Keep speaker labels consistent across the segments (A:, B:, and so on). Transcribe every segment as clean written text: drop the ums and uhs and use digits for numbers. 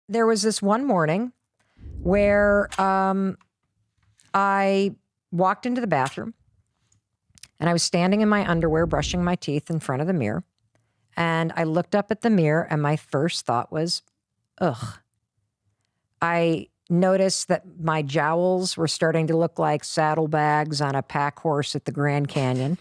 A: there was this one morning where I walked into the bathroom and I was standing in my underwear brushing my teeth in front of the mirror. And I looked up at the mirror and my first thought was, ugh. I noticed that my jowls were starting to look like saddlebags on a pack horse at the Grand Canyon.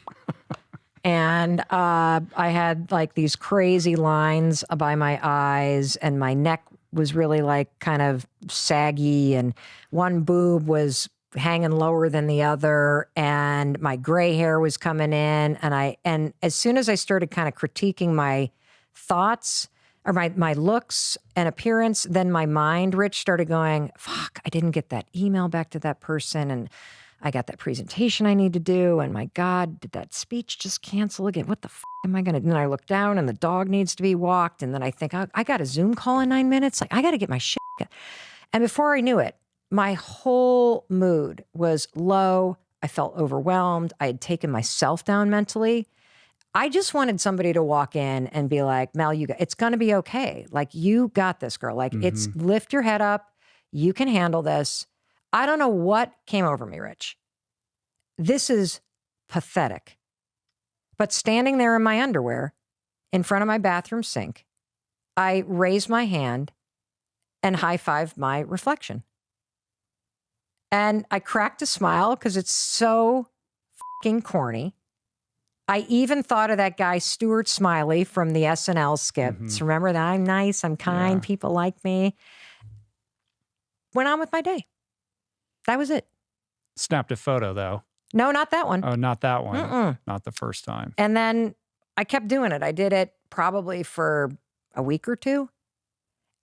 A: And I had like these crazy lines by my eyes, and my neck was really like kind of saggy, and one boob was hanging lower than the other, and my gray hair was coming in. And as soon as I started kind of critiquing my thoughts or my looks and appearance, then my mind, Rich, started going, fuck, I didn't get that email back to that person, and I got that presentation I need to do, and my God, did that speech just cancel again? What the f am I going to do? And then I look down and the dog needs to be walked, and then I think, I got a Zoom call in 9 minutes. Like, I got to get my shit. And before I knew it, my whole mood was low. I felt overwhelmed. I had taken myself down mentally. I just wanted somebody to walk in and be like, Mel, it's going to be okay. Like, you got this, girl. Like, it's lift your head up. You can handle this. I don't know what came over me, Rich. This is pathetic. But standing there in my underwear in front of my bathroom sink, I raised my hand and high-fived my reflection. And I cracked a smile because it's so fucking corny. I even thought of that guy, Stuart Smiley from the SNL skits. Remember that? I'm nice, I'm kind, people like me. Went on with my day. That was it.
B: Snapped a photo, though.
A: No, not that one.
B: Oh, not that one. Not the first time.
A: And then I kept doing it. I did it probably for a week or two.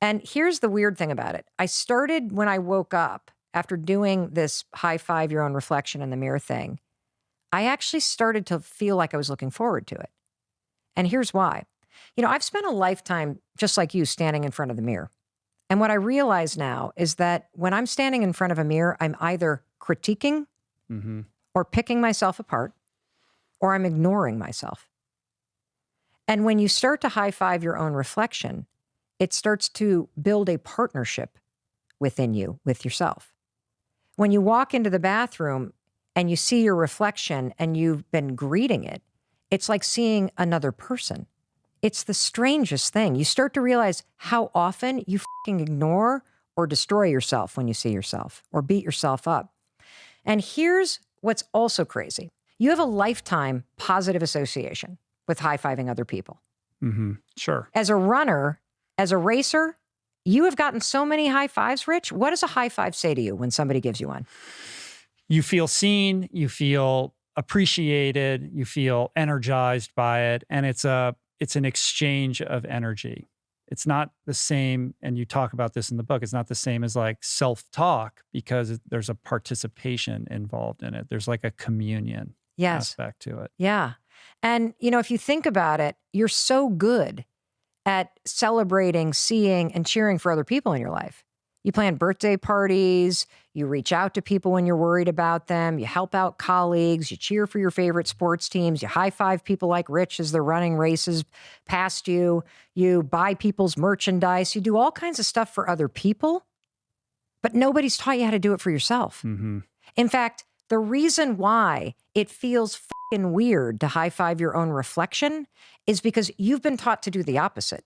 A: And here's the weird thing about it. I started when I woke up after doing this high-five your own reflection in the mirror thing. I actually started to feel like I was looking forward to it. And here's why. You know, I've spent a lifetime, just like you, standing in front of the mirror. And what I realize now is that when I'm standing in front of a mirror, I'm either critiquing or picking myself apart, or I'm ignoring myself. And when you start to high-five your own reflection, it starts to build a partnership within you, with yourself. When you walk into the bathroom and you see your reflection and you've been greeting it, it's like seeing another person. It's the strangest thing. You start to realize how often you fucking ignore or destroy yourself when you see yourself or beat yourself up. And here's what's also crazy. You have a lifetime positive association with high-fiving other people.
B: Sure.
A: As a runner, as a racer, you have gotten so many high fives, Rich. What does a high five say to you when somebody gives you one?
B: You feel seen, you feel appreciated, you feel energized by it, and it's an exchange of energy. It's not the same, and you talk about this in the book, it's not the same as like self-talk because there's a participation involved in it. There's like a communion aspect to it.
A: Yeah. And, you know, if you think about it, you're so good at celebrating, seeing, and cheering for other people in your life. You plan birthday parties, you reach out to people when you're worried about them, you help out colleagues, you cheer for your favorite sports teams, you high-five people like Rich as they're running races past you, you buy people's merchandise, you do all kinds of stuff for other people, but nobody's taught you how to do it for yourself. In fact, the reason why it feels fucking weird to high-five your own reflection is because you've been taught to do the opposite.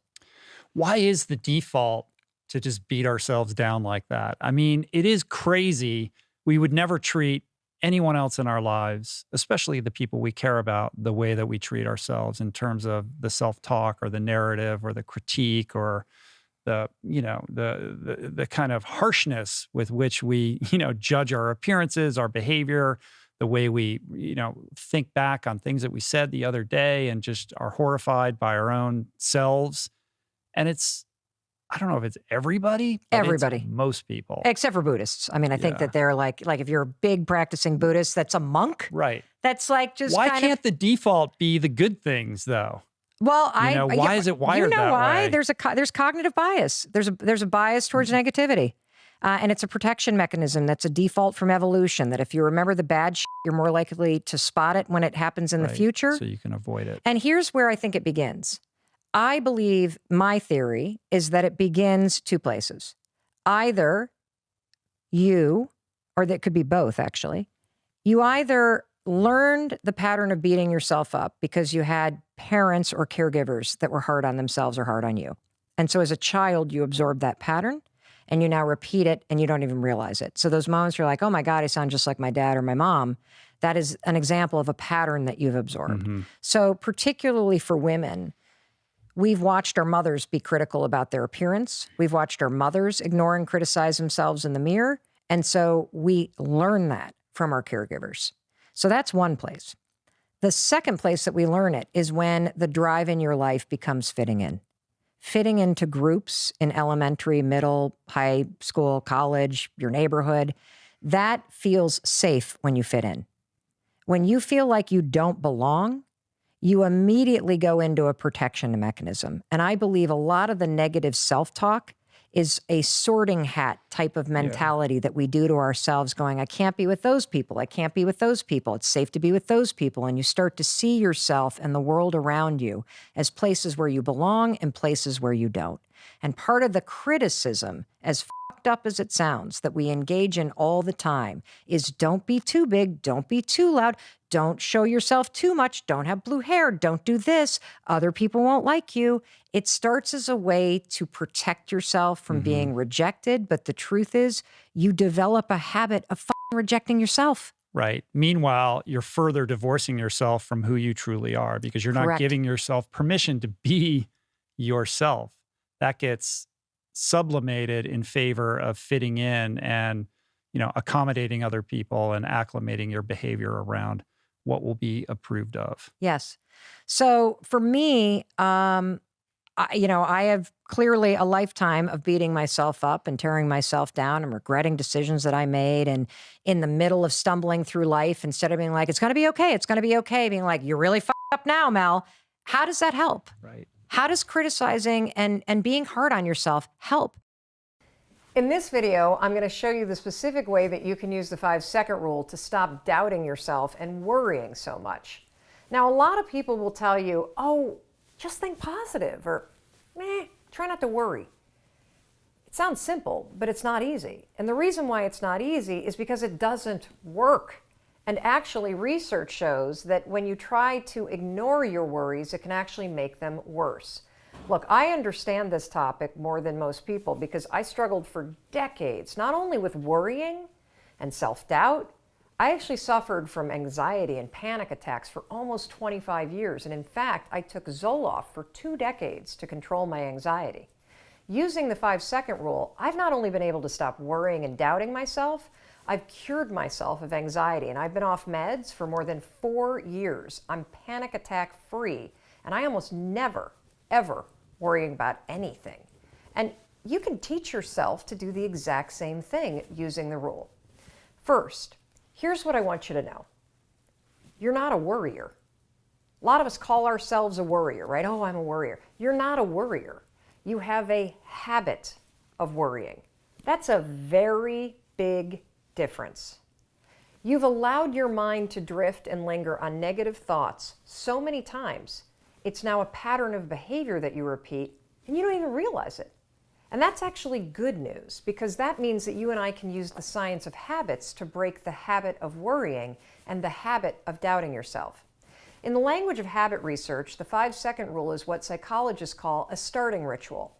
B: Why is the default to just beat ourselves down like that? I mean, it is crazy. We would never treat anyone else in our lives, especially the people we care about, the way that we treat ourselves in terms of the self-talk or the narrative or the critique or the, you know, the kind of harshness with which we, you know, judge our appearances, our behavior, the way we, you know, think back on things that we said the other day and just are horrified by our own selves. And it's, I don't know if it's everybody, but
A: everybody,
B: it's most people.
A: Except for Buddhists. I mean, I think that they're like if you're a big practicing Buddhist, that's a monk.
B: Right.
A: That's like just
B: why can't the default be the good things though?
A: Well,
B: why is it wired that way?
A: You know why? There's cognitive bias. There's a bias towards negativity. And it's a protection mechanism that's a default from evolution, that if you remember the bad shit, you're more likely to spot it when it happens in the future.
B: So you can avoid it.
A: And here's where I think it begins. I believe my theory is that it begins two places. Either you, or that could be both actually, you either learned the pattern of beating yourself up because you had parents or caregivers that were hard on themselves or hard on you. And so as a child, you absorbed that pattern and you now repeat it and you don't even realize it. So those moments you're like, oh my God, I sound just like my dad or my mom. That is an example of a pattern that you've absorbed. So particularly for women, we've watched our mothers be critical about their appearance. We've watched our mothers ignore and criticize themselves in the mirror. And so we learn that from our caregivers. So that's one place. The second place that we learn it is when the drive in your life becomes fitting in. Fitting into groups in elementary, middle, high school, college, your neighborhood. That feels safe when you fit in. When you feel like you don't belong, you immediately go into a protection mechanism. And I believe a lot of the negative self-talk is a sorting hat type of mentality that we do to ourselves going, I can't be with those people. I can't be with those people. It's safe to be with those people. And you start to see yourself and the world around you as places where you belong and places where you don't. And part of the criticism, as fucked up as it sounds, that we engage in all the time is don't be too big, don't be too loud, don't show yourself too much, don't have blue hair, don't do this, other people won't like you. It starts as a way to protect yourself from being rejected, but the truth is you develop a habit of rejecting yourself.
B: Right. Meanwhile, you're further divorcing yourself from who you truly are because you're not giving yourself permission to be yourself. That gets sublimated in favor of fitting in and, accommodating other people and acclimating your behavior around what will be approved of.
A: Yes. So for me, I have clearly a lifetime of beating myself up and tearing myself down and regretting decisions that I made. And in the middle of stumbling through life, instead of being like, it's going to be okay, it's going to be okay, being like, you're really fucked up now, Mel. How does that help?
B: Right.
A: How does criticizing and being hard on yourself help?
C: In this video, I'm going to show you the specific way that you can use the 5-second rule to stop doubting yourself and worrying so much. Now, a lot of people will tell you, oh, just think positive, or try not to worry. It sounds simple, but it's not easy. And the reason why it's not easy is because it doesn't work. And actually, research shows that when you try to ignore your worries, it can actually make them worse. Look, I understand this topic more than most people because I struggled for decades, not only with worrying and self-doubt, I actually suffered from anxiety and panic attacks for almost 25 years. And in fact, I took Zoloft for 2 decades to control my anxiety. Using the 5-second rule, I've not only been able to stop worrying and doubting myself, I've cured myself of anxiety, and I've been off meds for more than 4 years. I'm panic attack free, and I almost never, ever worrying about anything. And you can teach yourself to do the exact same thing using the rule. First, here's what I want you to know. You're not a worrier. A lot of us call ourselves a worrier, right? Oh, I'm a worrier. You're not a worrier. You have a habit of worrying. That's a very big difference. You've allowed your mind to drift and linger on negative thoughts so many times, it's now a pattern of behavior that you repeat, and you don't even realize it. And that's actually good news, because that means that you and I can use the science of habits to break the habit of worrying and the habit of doubting yourself. In the language of habit research, the 5-second rule is what psychologists call a starting ritual.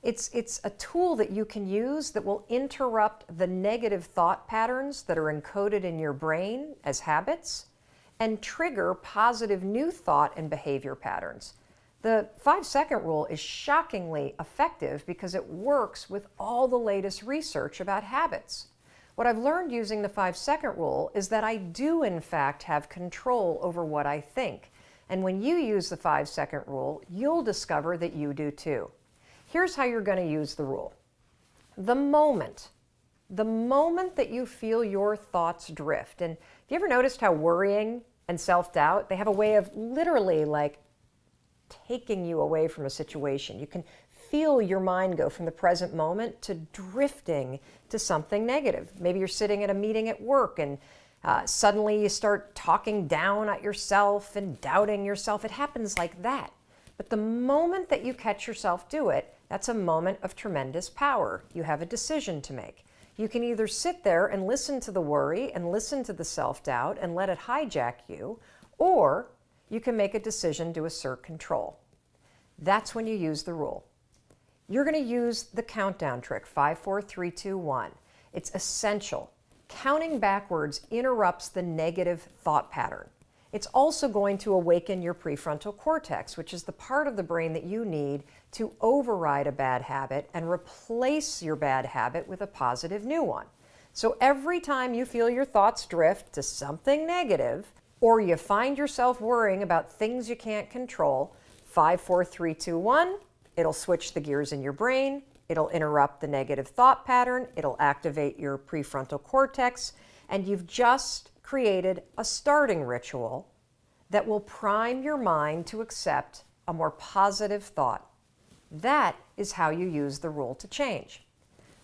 C: It's a tool that you can use that will interrupt the negative thought patterns that are encoded in your brain as habits and trigger positive new thought and behavior patterns. The 5-second rule is shockingly effective because it works with all the latest research about habits. What I've learned using the 5-second rule is that I do in fact have control over what I think. And when you use the 5-second rule, you'll discover that you do too. Here's how you're going to use the rule. The moment that you feel your thoughts drift, and have you ever noticed how worrying and self-doubt, they have a way of literally like taking you away from a situation. You can feel your mind go from the present moment to drifting to something negative. Maybe you're sitting at a meeting at work and suddenly you start talking down at yourself and doubting yourself. It happens like that. But the moment that you catch yourself do it, that's a moment of tremendous power. You have a decision to make. You can either sit there and listen to the worry and listen to the self-doubt and let it hijack you, or you can make a decision to assert control. That's when you use the rule. You're going to use the countdown trick, 5, 4, 3, 2, 1. It's essential. Counting backwards interrupts the negative thought pattern. It's also going to awaken your prefrontal cortex, which is the part of the brain that you need to override a bad habit and replace your bad habit with a positive new one. So every time you feel your thoughts drift to something negative, or you find yourself worrying about things you can't control, 5, 4, 3, 2, 1, it'll switch the gears in your brain. It'll interrupt the negative thought pattern. It'll activate your prefrontal cortex. And you've just created a starting ritual that will prime your mind to accept a more positive thought. That is how you use the rule to change.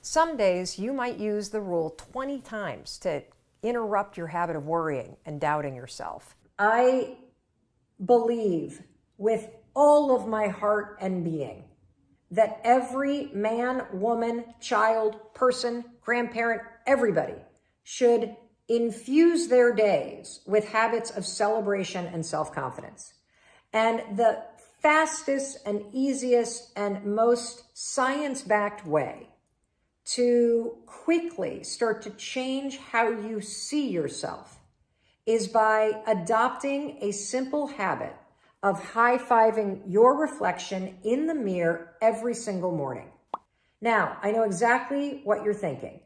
C: Some days you might use the rule 20 times to interrupt your habit of worrying and doubting yourself. I believe with all of my heart and being that every man, woman, child, person, grandparent, everybody should infuse their days with habits of celebration and self-confidence. And the fastest and easiest and most science-backed way to quickly start to change how you see yourself is by adopting a simple habit of high-fiving your reflection in the mirror every single morning. Now, I know exactly what you're thinking.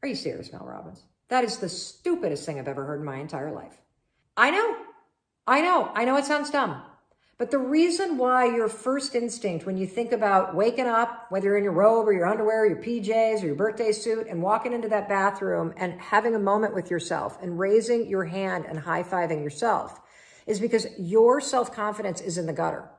C: Are you serious, Mel Robbins? That is the stupidest thing I've ever heard in my entire life. I know it sounds dumb. But the reason why your first instinct when you think about waking up, whether you're in your robe or your underwear, or your PJs or your birthday suit, and walking into that bathroom and having a moment with yourself and raising your hand and high-fiving yourself is because your self-confidence is in the gutter.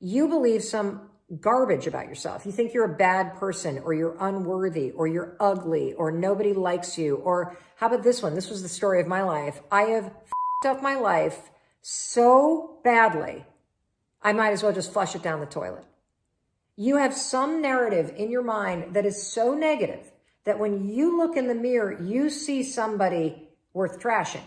C: You believe some garbage about yourself. You think you're a bad person, or you're unworthy, or you're ugly, or nobody likes you. Or how about this one? This was the story of my life. I have f***ed up my life so badly, I might as well just flush it down the toilet. You have some narrative in your mind that is so negative that when you look in the mirror, you see somebody worth trashing.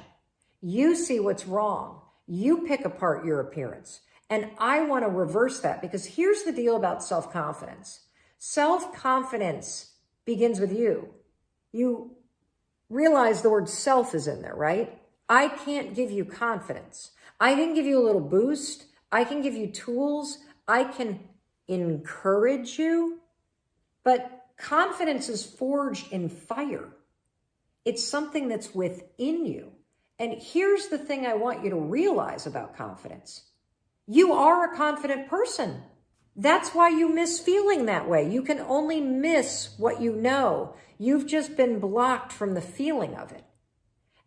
C: You see what's wrong. You pick apart your appearance. And I want to reverse that, because here's the deal about self-confidence. Self-confidence begins with you. You realize the word self is in there, right? I can't give you confidence. I can give you a little boost. I can give you tools. I can encourage you. But confidence is forged in fire. It's something that's within you. And here's the thing I want you to realize about confidence. You are a confident person. That's why you miss feeling that way. You can only miss what you know. You've just been blocked from the feeling of it.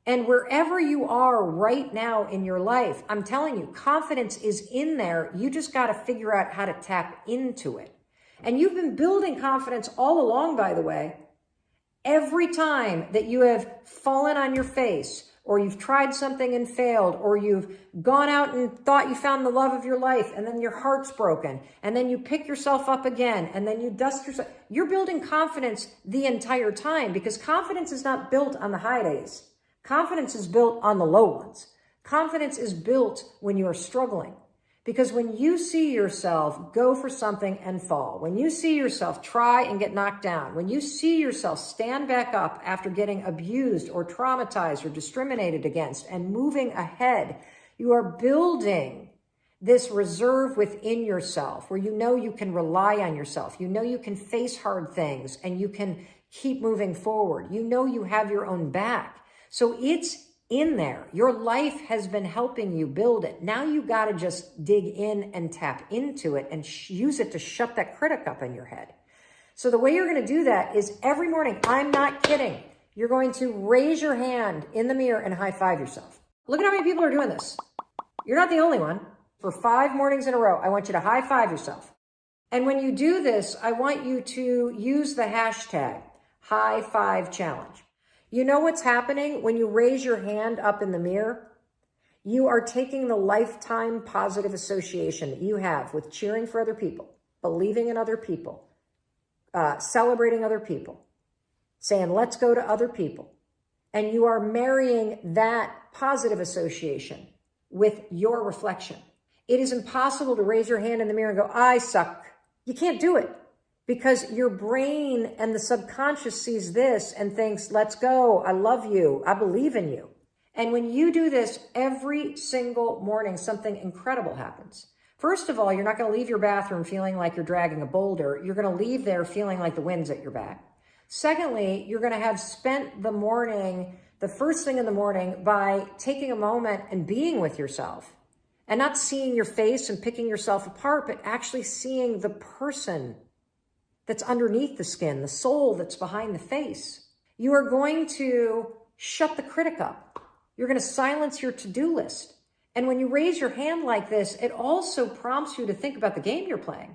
C: And wherever you are right now in your life, I'm telling you, confidence is in there. You just got to figure out how to tap into it. And you've been building confidence all along, by the way. Every time that you have fallen on your face, or you've tried something and failed, or you've gone out and thought you found the love of your life, and then your heart's broken, and then you pick yourself up again, and then you dust yourself. You're building confidence the entire time, because confidence is not built on the high days. Confidence is built on the low ones. Confidence is built when you are struggling. Because when you see yourself go for something and fall, when you see yourself try and get knocked down, when you see yourself stand back up after getting abused or traumatized or discriminated against and moving ahead, you are building this reserve within yourself where you know you can rely on yourself. You know you can face hard things and you can keep moving forward. You know you have your own back. So it's in there. Your life has been helping you build it. Now you got to just dig in and tap into it and use it to shut that critic up in your head. So the way you're going to do that is every morning, I'm not kidding, you're going to raise your hand in the mirror and high five yourself. Look at how many people are doing this. You're not the only one. For 5 mornings in a row, I want you to high five yourself. And when you do this, I want you to use the hashtag high five challenge. You know what's happening when you raise your hand up in the mirror?
A: You are taking the lifetime positive association that you have with cheering for other people, believing in other people, celebrating other people, saying, let's go to other people. And you are marrying that positive association with your reflection. It is impossible to raise your hand in the mirror and go, I suck. You can't do it because your brain and the subconscious sees this and thinks, let's go. I love you. I believe in you. And when you do this every single morning, something incredible happens. First of all, you're not going to leave your bathroom feeling like you're dragging a boulder. You're going to leave there feeling like the wind's at your back. Secondly, you're going to have spent the morning, the first thing in the morning, by taking a moment and being with yourself and not seeing your face and picking yourself apart, but actually seeing the person that's underneath the skin, the soul that's behind the face. You are going to shut the critic up. You're going to silence your to-do list. And when you raise your hand like this, it also prompts you to think about the game you're playing.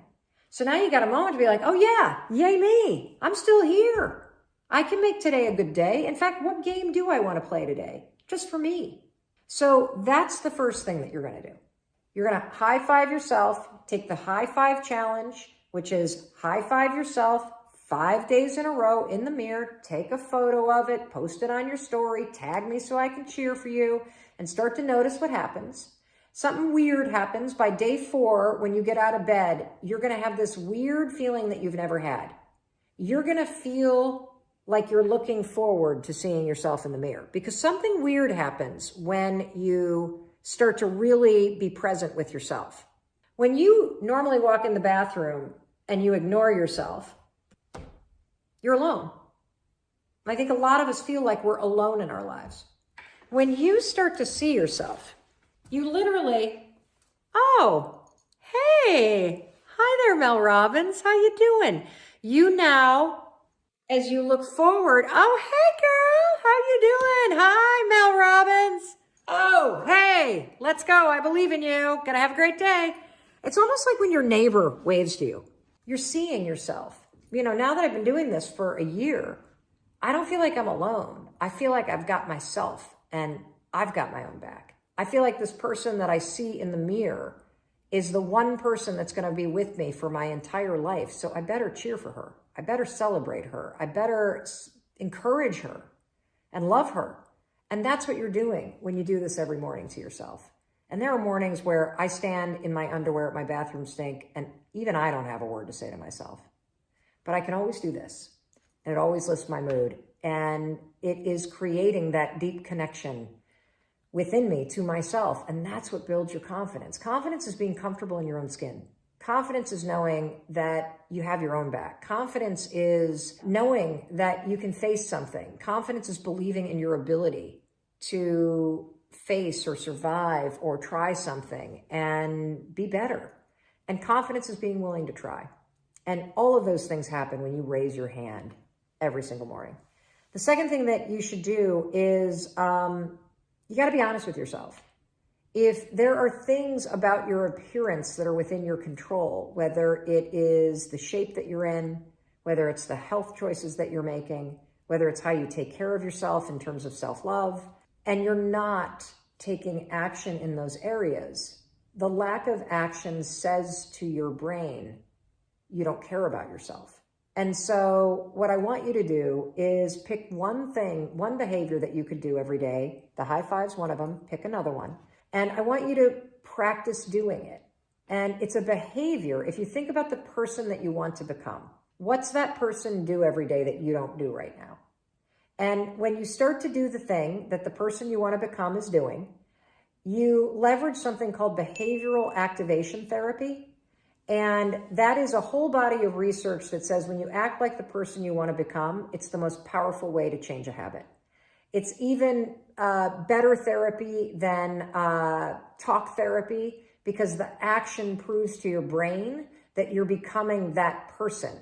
A: So now you got a moment to be like, oh yeah, yay me. I'm still here. I can make today a good day. In fact, what game do I want to play today? Just for me. So that's the first thing that you're going to do. You're going to high five yourself, take the high five challenge, which is high five yourself 5 days in a row in the mirror, take a photo of it, post it on your story, tag me so I can cheer for you, and start to notice what happens. Something weird happens by day 4 when you get out of bed. You're going to have this weird feeling that you've never had. You're going to feel like you're looking forward to seeing yourself in the mirror because something weird happens when you start to really be present with yourself. When you normally walk in the bathroom and you ignore yourself, you're alone. I think a lot of us feel like we're alone in our lives. When you start to see yourself, you literally, oh, hey, hi there, Mel Robbins. How you doing? You now, as you look forward, oh, hey, girl, how you doing? Hi, Mel Robbins. Oh, hey, let's go. I believe in you. Gonna have a great day. It's almost like when your neighbor waves to you. You're seeing yourself. You know, now that I've been doing this for a year, I don't feel like I'm alone. I feel like I've got myself and I've got my own back. I feel like this person that I see in the mirror is the one person that's going to be with me for my entire life. So I better cheer for her. I better celebrate her. I better encourage her and love her. And that's what you're doing when you do this every morning to yourself. And there are mornings where I stand in my underwear at my bathroom sink and even I don't have a word to say to myself. But I can always do this, and it always lifts my mood, and it is creating that deep connection within me to myself, and that's what builds your confidence. Confidence is being comfortable in your own skin. Confidence is knowing that you have your own back. Confidence is knowing that you can face something. Confidence is believing in your ability to face or survive or try something and be better. And confidence is being willing to try. And all of those things happen when you raise your hand every single morning. The second thing that you should do is you got to be honest with yourself. If there are things about your appearance that are within your control, whether it is the shape that you're in, whether it's the health choices that you're making, whether it's how you take care of yourself in terms of self-love, and you're not taking action in those areas, the lack of action says to your brain, you don't care about yourself. And so what I want you to do is pick one thing, one behavior that you could do every day. The high five's one of them. Pick another one. And I want you to practice doing it. And it's a behavior. If you think about the person that you want to become, what's that person do every day that you don't do right now? And when you start to do the thing that the person you want to become is doing, you leverage something called behavioral activation therapy. And that is a whole body of research that says when you act like the person you want to become, it's the most powerful way to change a habit. It's even better therapy than talk therapy because the action proves to your brain that you're becoming that person.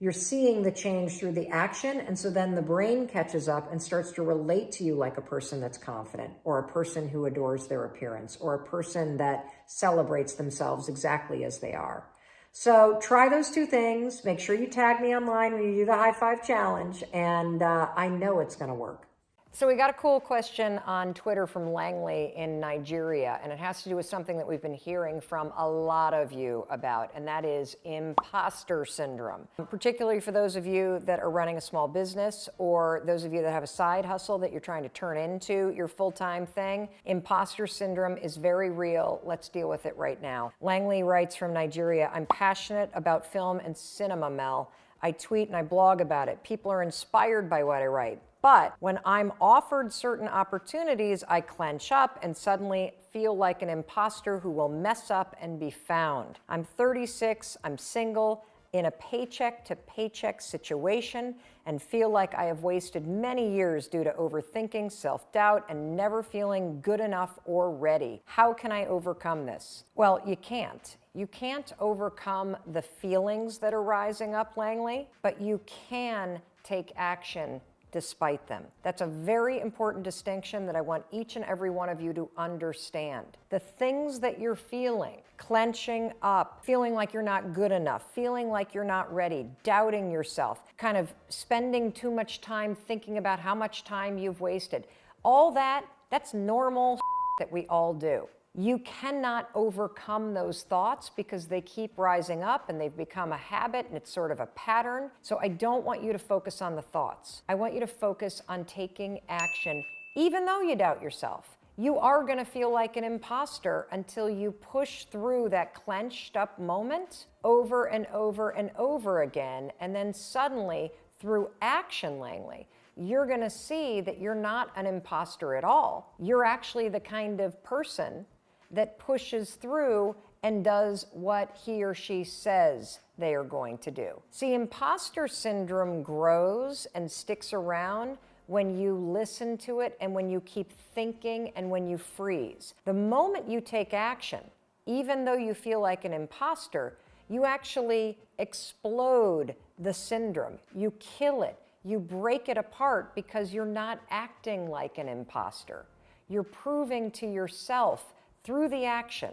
A: You're seeing the change through the action. And so then the brain catches up and starts to relate to you like a person that's confident or a person who adores their appearance or a person that celebrates themselves exactly as they are. So try those two things. Make sure you tag me online when you do the high five challenge. And I know it's going to work.
C: So we got a cool question on Twitter from Langley in Nigeria, and it has to do with something that we've been hearing from a lot of you about, and that is imposter syndrome. Particularly for those of you that are running a small business, or those of you that have a side hustle that you're trying to turn into your full-time thing. Imposter syndrome is very real. Let's deal with it right now. Langley writes from Nigeria, I'm passionate about film and cinema, Mel. I tweet and I blog about it. People are inspired by what I write. But when I'm offered certain opportunities, I clench up and suddenly feel like an imposter who will mess up and be found. I'm 36, I'm single, in a paycheck to paycheck situation, and feel like I have wasted many years due to overthinking, self-doubt, and never feeling good enough or ready. How can I overcome this? Well, you can't. You can't overcome the feelings that are rising up, Langley, but you can take action despite them. That's a very important distinction that I want each and every one of you to understand. The things that you're feeling, clenching up, feeling like you're not good enough, feeling like you're not ready, doubting yourself, kind of spending too much time thinking about how much time you've wasted, all that's normal that we all do. You cannot overcome those thoughts because they keep rising up and they've become a habit and it's sort of a pattern. So I don't want you to focus on the thoughts. I want you to focus on taking action, even though you doubt yourself. You are going to feel like an imposter until you push through that clenched up moment over and over and over again. And then suddenly, through action, Langley, you're going to see that you're not an imposter at all. You're actually the kind of person that pushes through and does what he or she says they are going to do. See, imposter syndrome grows and sticks around when you listen to it and when you keep thinking and when you freeze. The moment you take action, even though you feel like an imposter, you actually explode the syndrome. You kill it. You break it apart because you're not acting like an imposter. You're proving to yourself through the action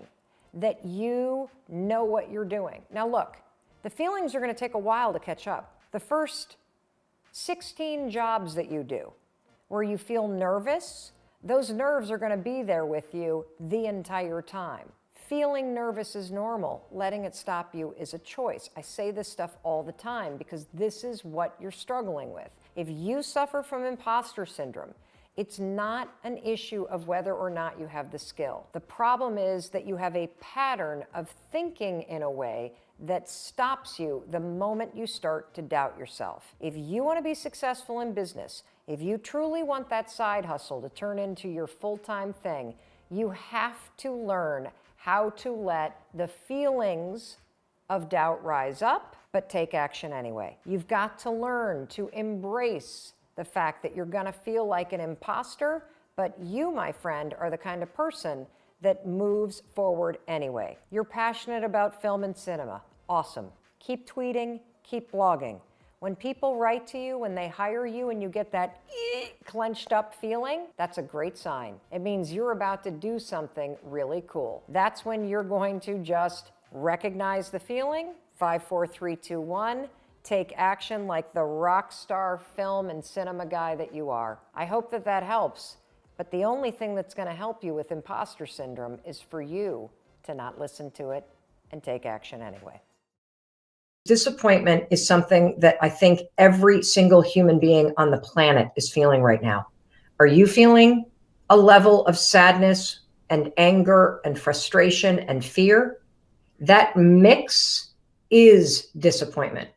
C: that you know what you're doing. Now look, the feelings are going to take a while to catch up. The first 16 jobs that you do where you feel nervous, those nerves are going to be there with you the entire time. Feeling nervous is normal. Letting it stop you is a choice. I say this stuff all the time because this is what you're struggling with. If you suffer from imposter syndrome, it's not an issue of whether or not you have the skill. The problem is that you have a pattern of thinking in a way that stops you the moment you start to doubt yourself. If you want to be successful in business, if you truly want that side hustle to turn into your full-time thing, you have to learn how to let the feelings of doubt rise up, but take action anyway. You've got to learn to embrace the fact that you're gonna feel like an imposter, but you, my friend, are the kind of person that moves forward anyway. You're passionate about film and cinema. Awesome. Keep tweeting, keep blogging. When people write to you, when they hire you and you get that clenched up feeling, that's a great sign. It means you're about to do something really cool. That's when you're going to just recognize the feeling, 5, 4, 3, 2, 1, take action like the rock star film and cinema guy that you are. I hope that that helps, but the only thing that's going to help you with imposter syndrome is for you to not listen to it and take action anyway.
A: Disappointment is something that I think every single human being on the planet is feeling right now. Are you feeling a level of sadness and anger and frustration and fear? That mix is disappointment.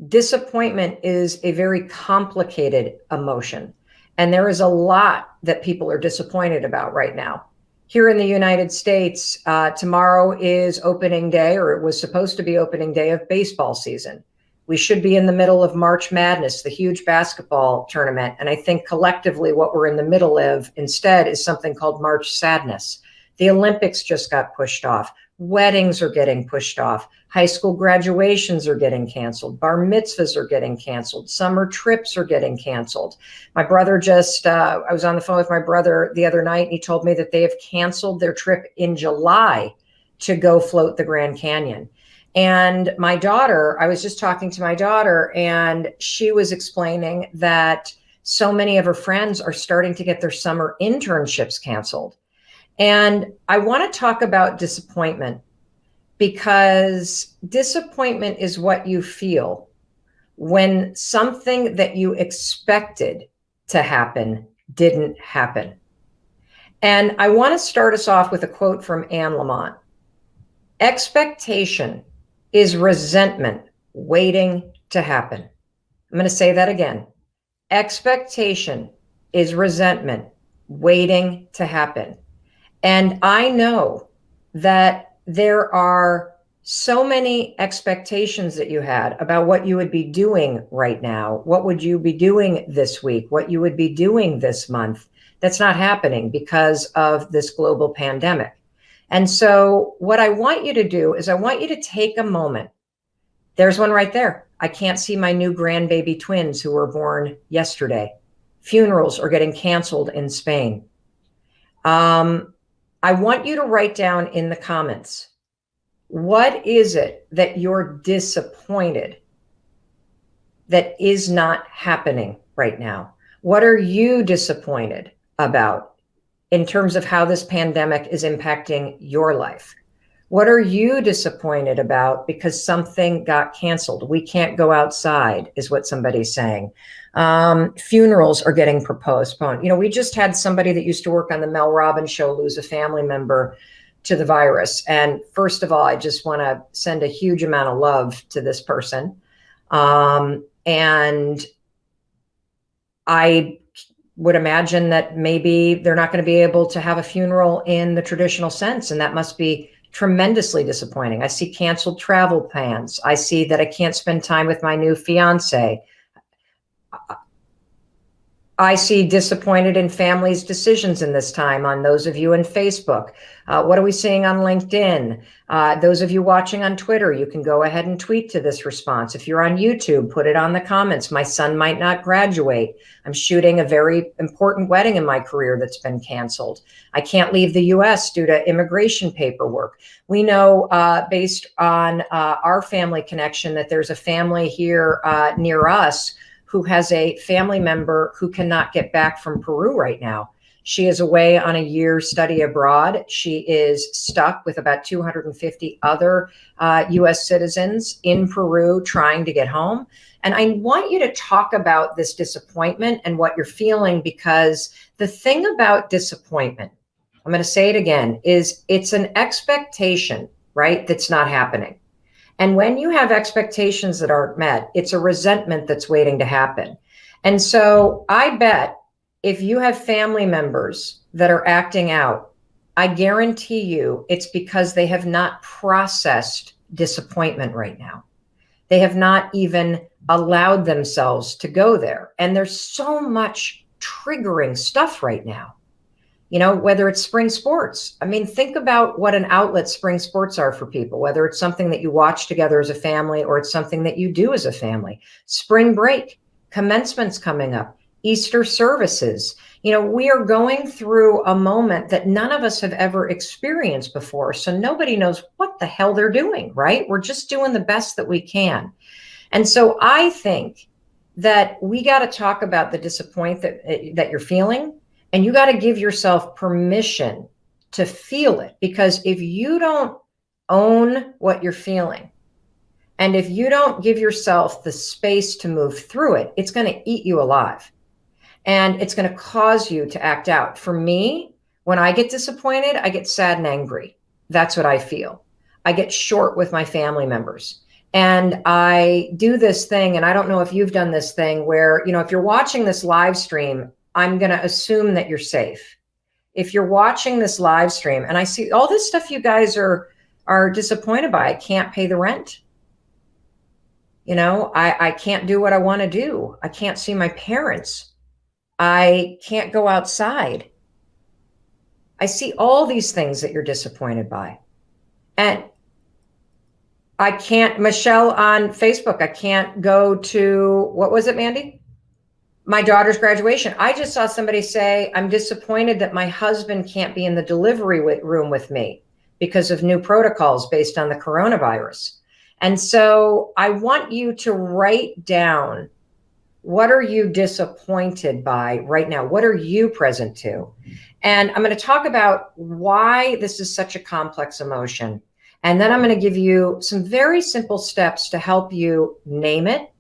A: Disappointment is a very complicated emotion, and there is a lot that people are disappointed about right now. Here in the United States, tomorrow is opening day, or it was supposed to be opening day of baseball season. We should be in the middle of March Madness, the huge basketball tournament, and I think collectively what we're in the middle of instead is something called March Sadness. The Olympics just got pushed off. Weddings are getting pushed off. High school graduations are getting canceled. Bar mitzvahs are getting canceled. Summer trips are getting canceled. My brother I was on the phone with my brother the other night, and he told me that they have canceled their trip in July to go float the Grand Canyon. And my daughter, I was just talking to my daughter, and she was explaining that
C: So many of her friends are starting to get their summer internships canceled. And I want to talk about disappointment, because disappointment is what you feel when something that you expected to happen didn't happen. And I want to start us off with a quote from Anne Lamott. Expectation is resentment waiting to happen. I'm going to say that again. Expectation is resentment waiting to happen. And I know that there are so many expectations that you had about what you would be doing right now. What would you be doing this week? What you would be doing this month? That's not happening because of this global pandemic. And so what I want you to do is I want you to take a moment. There's one right there. I can't see my new grandbaby twins who were born yesterday. Funerals are getting canceled in Spain. I want you to write down in the comments, what is it that you're disappointed that is not happening right now? What are you disappointed about in terms of how this pandemic is impacting your life? What are you disappointed about because something got canceled? We can't go outside, is what somebody's saying. Funerals are getting postponed. You know, we just had somebody that used to work on the Mel Robbins show lose a family member to the virus. And first of all, I just want to send a huge amount of love to this person. And I would imagine that maybe they're not going to be able to have a funeral in the traditional sense. And that must be tremendously disappointing. I see canceled travel plans. I see that I can't spend time with my new fiance. I see disappointed in families' decisions in this time on those of you in Facebook. What are we seeing on LinkedIn? Those of you watching on Twitter, you can go ahead and tweet to this response. If you're on YouTube, put it on the comments. My son might not graduate. I'm shooting a very important wedding in my career that's been canceled. I can't leave the US due to immigration paperwork. We know based on our family connection that there's a family here near us who has a family member who cannot get back from Peru right now. She is away on a year's study abroad. She is stuck with about 250 other US citizens in Peru trying to get home. And I want you to talk about this disappointment and what you're feeling, because the thing about disappointment, I'm going to say it again, is it's an expectation, right, that's not happening. And when you have expectations that aren't met, it's a resentment that's waiting to happen. And so I bet if you have family members that are acting out, I guarantee you it's because they have not processed disappointment right now. They have not even allowed themselves to go there. And there's so much triggering stuff right now. You know, whether it's spring sports. I mean, think about what an outlet spring sports are for people, whether it's something that you watch together as a family or it's something that you do as a family. Spring break, commencement's coming up, Easter services. You know, we are going through a moment that none of us have ever experienced before. So nobody knows what the hell they're doing, right? We're just doing the best that we can. And so I think that we got to talk about the disappointment that you're feeling. And you got to give yourself permission to feel it, because if you don't own what you're feeling, and if you don't give yourself the space to move through it, it's going to eat you alive. And it's going to cause you to act out. For me, when I get disappointed, I get sad and angry. That's what I feel. I get short with my family members. And I do this thing, and I don't know if you've done this thing where, you know, if you're watching this live stream, I'm going to assume that you're safe. If you're watching this live stream and I see all this stuff you guys are disappointed by, I can't pay the rent. You know, I can't do what I want to do. I can't see my parents. I can't go outside. I see all these things that you're disappointed by. And I can't, Michelle on Facebook, I can't go to, what was it, Mandy? My daughter's graduation. I just saw somebody say, I'm disappointed that my husband can't be in the delivery room with me because of new protocols based on the coronavirus. And so I want you to write down
A: What are you disappointed by right now? What are you present to? And I'm going to talk about why this is such a complex emotion. And then I'm going to give you some very simple steps to help you name it,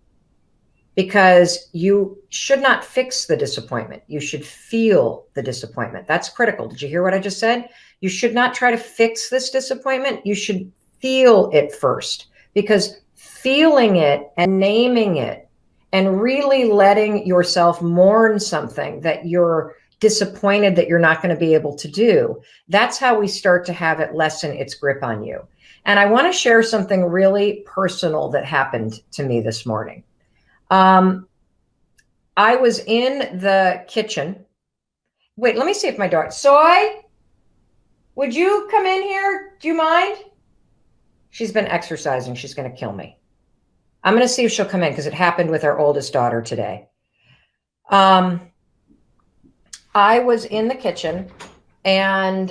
A: because you should not fix the disappointment. You should feel the disappointment. That's critical. Did you hear what I just said? You should not try to fix this disappointment. You should feel it first, because feeling it and naming it and really letting yourself mourn something that you're disappointed that you're not going to be able to do, that's how we start to have it lessen its grip on you. And I want to share something really personal that happened to me this morning. I was in the kitchen. Wait, let me see if my daughter, Soy, would you come in here? Do you mind? She's been exercising. She's going to kill me. I'm going to see if she'll come in, because it happened with our oldest daughter today. I was in the kitchen and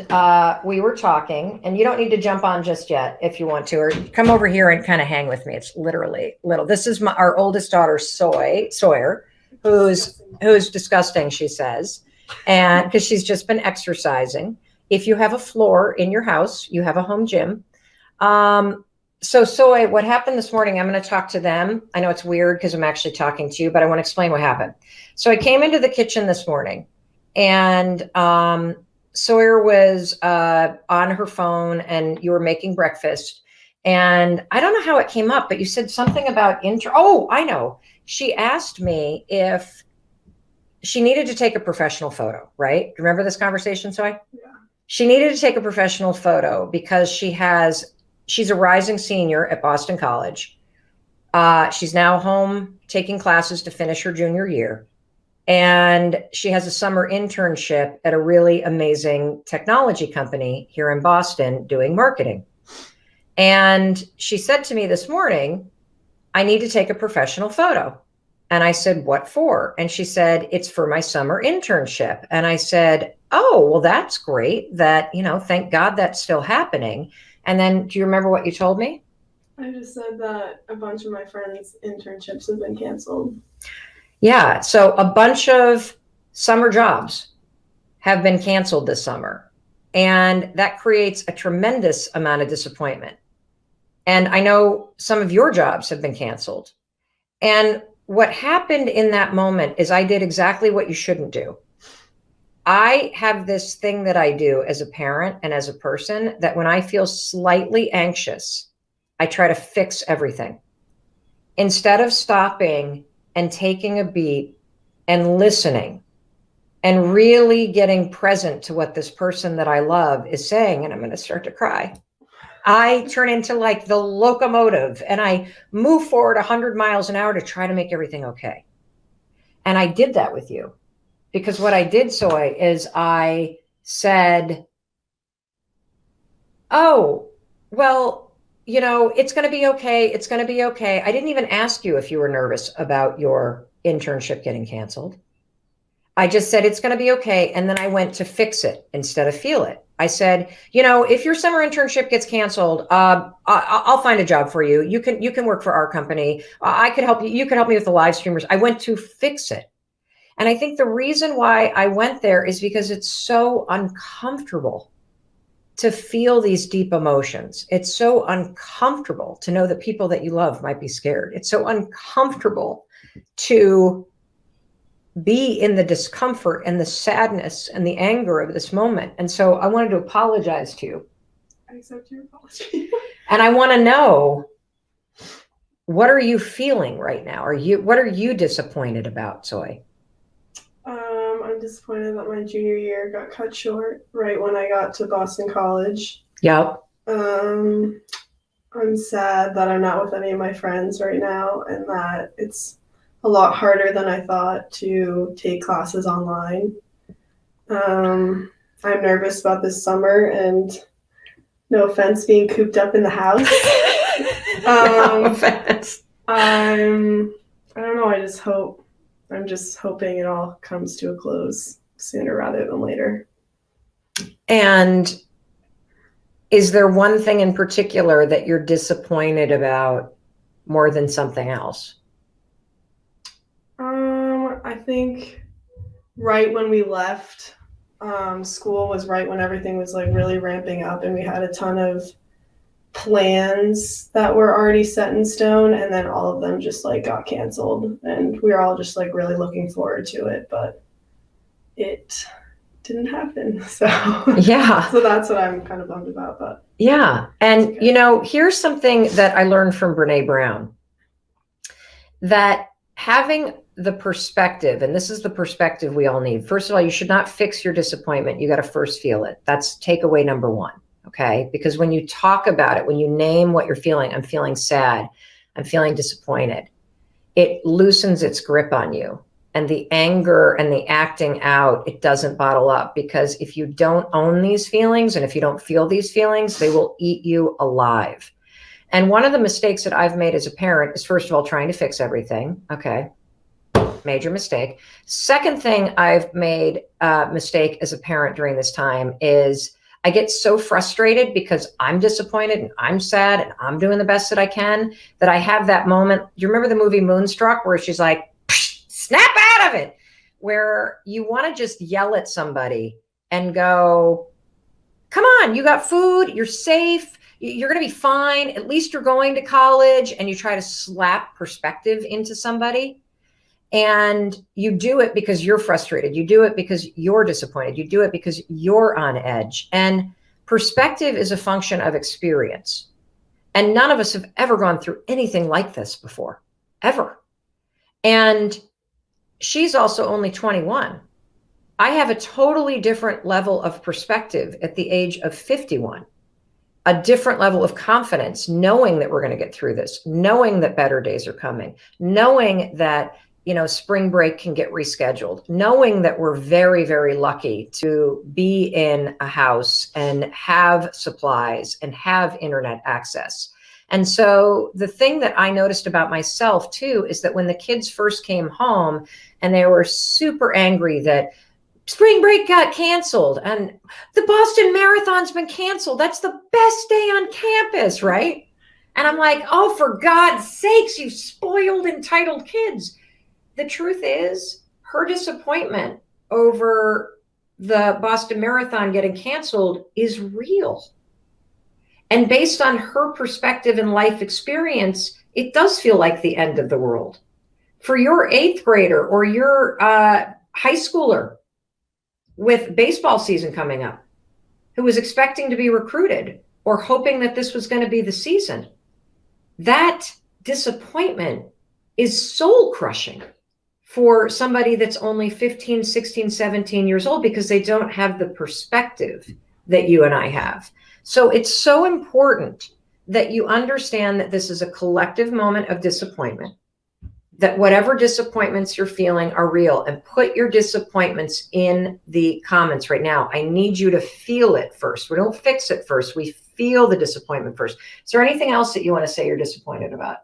A: we were talking, and you don't need to jump on just yet if you want to, or come over here and kind of hang with me. It's literally little. This is our oldest daughter, Sawyer, who's disgusting, she says, and because she's just been exercising. If you have a floor in your house, you have a home gym. So Soy, what happened this morning, I'm going to talk to them. I know it's weird because I'm actually talking to you, but I want to explain what happened. So I came into the kitchen this morning, and Sawyer was on her phone, and you were making breakfast. And I don't know how it came up, but you said something about oh, I know. She asked me if she needed to take a professional photo, right? Do you remember this conversation, Soy? Yeah. She needed to take a professional photo because she's a rising senior at Boston College. She's now home taking classes to finish her junior year. And she has a summer internship at a really amazing technology company here in Boston doing marketing. And she said to me this morning, I need to take a professional photo. And I said, what for? And she said, it's for my summer internship. And I said, oh, well, that's great that, thank God that's still happening. And then do you remember what you told me?
D: I just said that a bunch of my friends' internships have been canceled.
A: Yeah. So a bunch of summer jobs have been canceled this summer. And that creates a tremendous amount of disappointment. And I know some of your jobs have been canceled. And what happened in that moment is I did exactly what you shouldn't do. I have this thing that I do as a parent and as a person, that when I feel slightly anxious, I try to fix everything. Instead of stopping and taking a beat and listening and really getting present to what this person that I love is saying, and I'm going to start to cry, I turn into like the locomotive and I move forward 100 miles an hour to try to make everything okay. And I did that with you, because what I did, Soy, is I said, oh, well, it's going to be okay. It's going to be okay. I didn't even ask you if you were nervous about your internship getting canceled. I just said, it's going to be okay. And then I went to fix it instead of feel it. I said, if your summer internship gets canceled, I'll find a job for you. You can work for our company. I could help you. You can help me with the live streamers. I went to fix it. And I think the reason why I went there is because it's so uncomfortable to feel these deep emotions. It's so uncomfortable to know that people that you love might be scared. It's so uncomfortable to be in the discomfort and the sadness and the anger of this moment. And so I wanted to apologize to you.
D: I accept your apology.
A: And I want to know, what are you feeling right now? What are you disappointed about, Soy?
D: I'm disappointed that my junior year got cut short right when I got to Boston College.
A: Yep.
D: I'm sad that I'm not with any of my friends right now, and that it's a lot harder than I thought to take classes online. I'm nervous about this summer, and no offense, being cooped up in the house.
A: No offense.
D: I don't know, I'm just hoping it all comes to a close sooner rather than later.
A: And is there one thing in particular that you're disappointed about more than something else?
D: I think right when we left school was right when everything was like really ramping up, and we had a ton of plans that were already set in stone, and then all of them just like got canceled, and we were all just like really looking forward to it, but it didn't happen. So
A: Yeah.
D: so that's what I'm kind of bummed about. But
A: yeah. And
D: okay.
A: you know, here's something that I learned from Brene Brown, that having the perspective, and this is the perspective we all need. First of all, you should not fix your disappointment. You got to first feel it. That's takeaway number one. Okay. Because when you talk about it, when you name what you're feeling, I'm feeling sad, I'm feeling disappointed, it loosens its grip on you. And the anger and the acting out, it doesn't bottle up, because if you don't own these feelings and if you don't feel these feelings, they will eat you alive. And one of the mistakes that I've made as a parent is, first of all, trying to fix everything. Okay. Major mistake. Second thing I've made a mistake as a parent during this time is I get so frustrated because I'm disappointed and I'm sad and I'm doing the best that I can, that I have that moment. You remember the movie Moonstruck, where she's like, snap out of it, where you want to just yell at somebody and go, come on, you got food, you're safe, you're going to be fine, at least you're going to college, and you try to slap perspective into somebody. And you do it because you're frustrated. You do it because you're disappointed. You do it because you're on edge. And perspective is a function of experience. And none of us have ever gone through anything like this before, ever. And she's also only 21. I have a totally different level of perspective at the age of 51, a different level of confidence, knowing that we're going to get through this, knowing that better days are coming, knowing that, you know, spring break can get rescheduled, knowing that we're very, very lucky to be in a house and have supplies and have internet access. And so the thing that I noticed about myself too, is that when the kids first came home and they were super angry that spring break got canceled and the Boston Marathon's been canceled, that's the best day on campus, right? And I'm like, oh, for God's sakes, you spoiled, entitled kids. The truth is, her disappointment over the Boston Marathon getting canceled is real. And based on her perspective and life experience, it does feel like the end of the world. For your 8th grader or your high schooler with baseball season coming up, who was expecting to be recruited or hoping that this was going to be the season, that disappointment is soul crushing for somebody that's only 15, 16, 17 years old, because they don't have the perspective that you and I have. So it's so important that you understand that this is a collective moment of disappointment, that whatever disappointments you're feeling are real, and put your disappointments in the comments right now. I need you to feel it first. We don't fix it first. We feel the disappointment first. Is there anything else that you want to say you're disappointed about?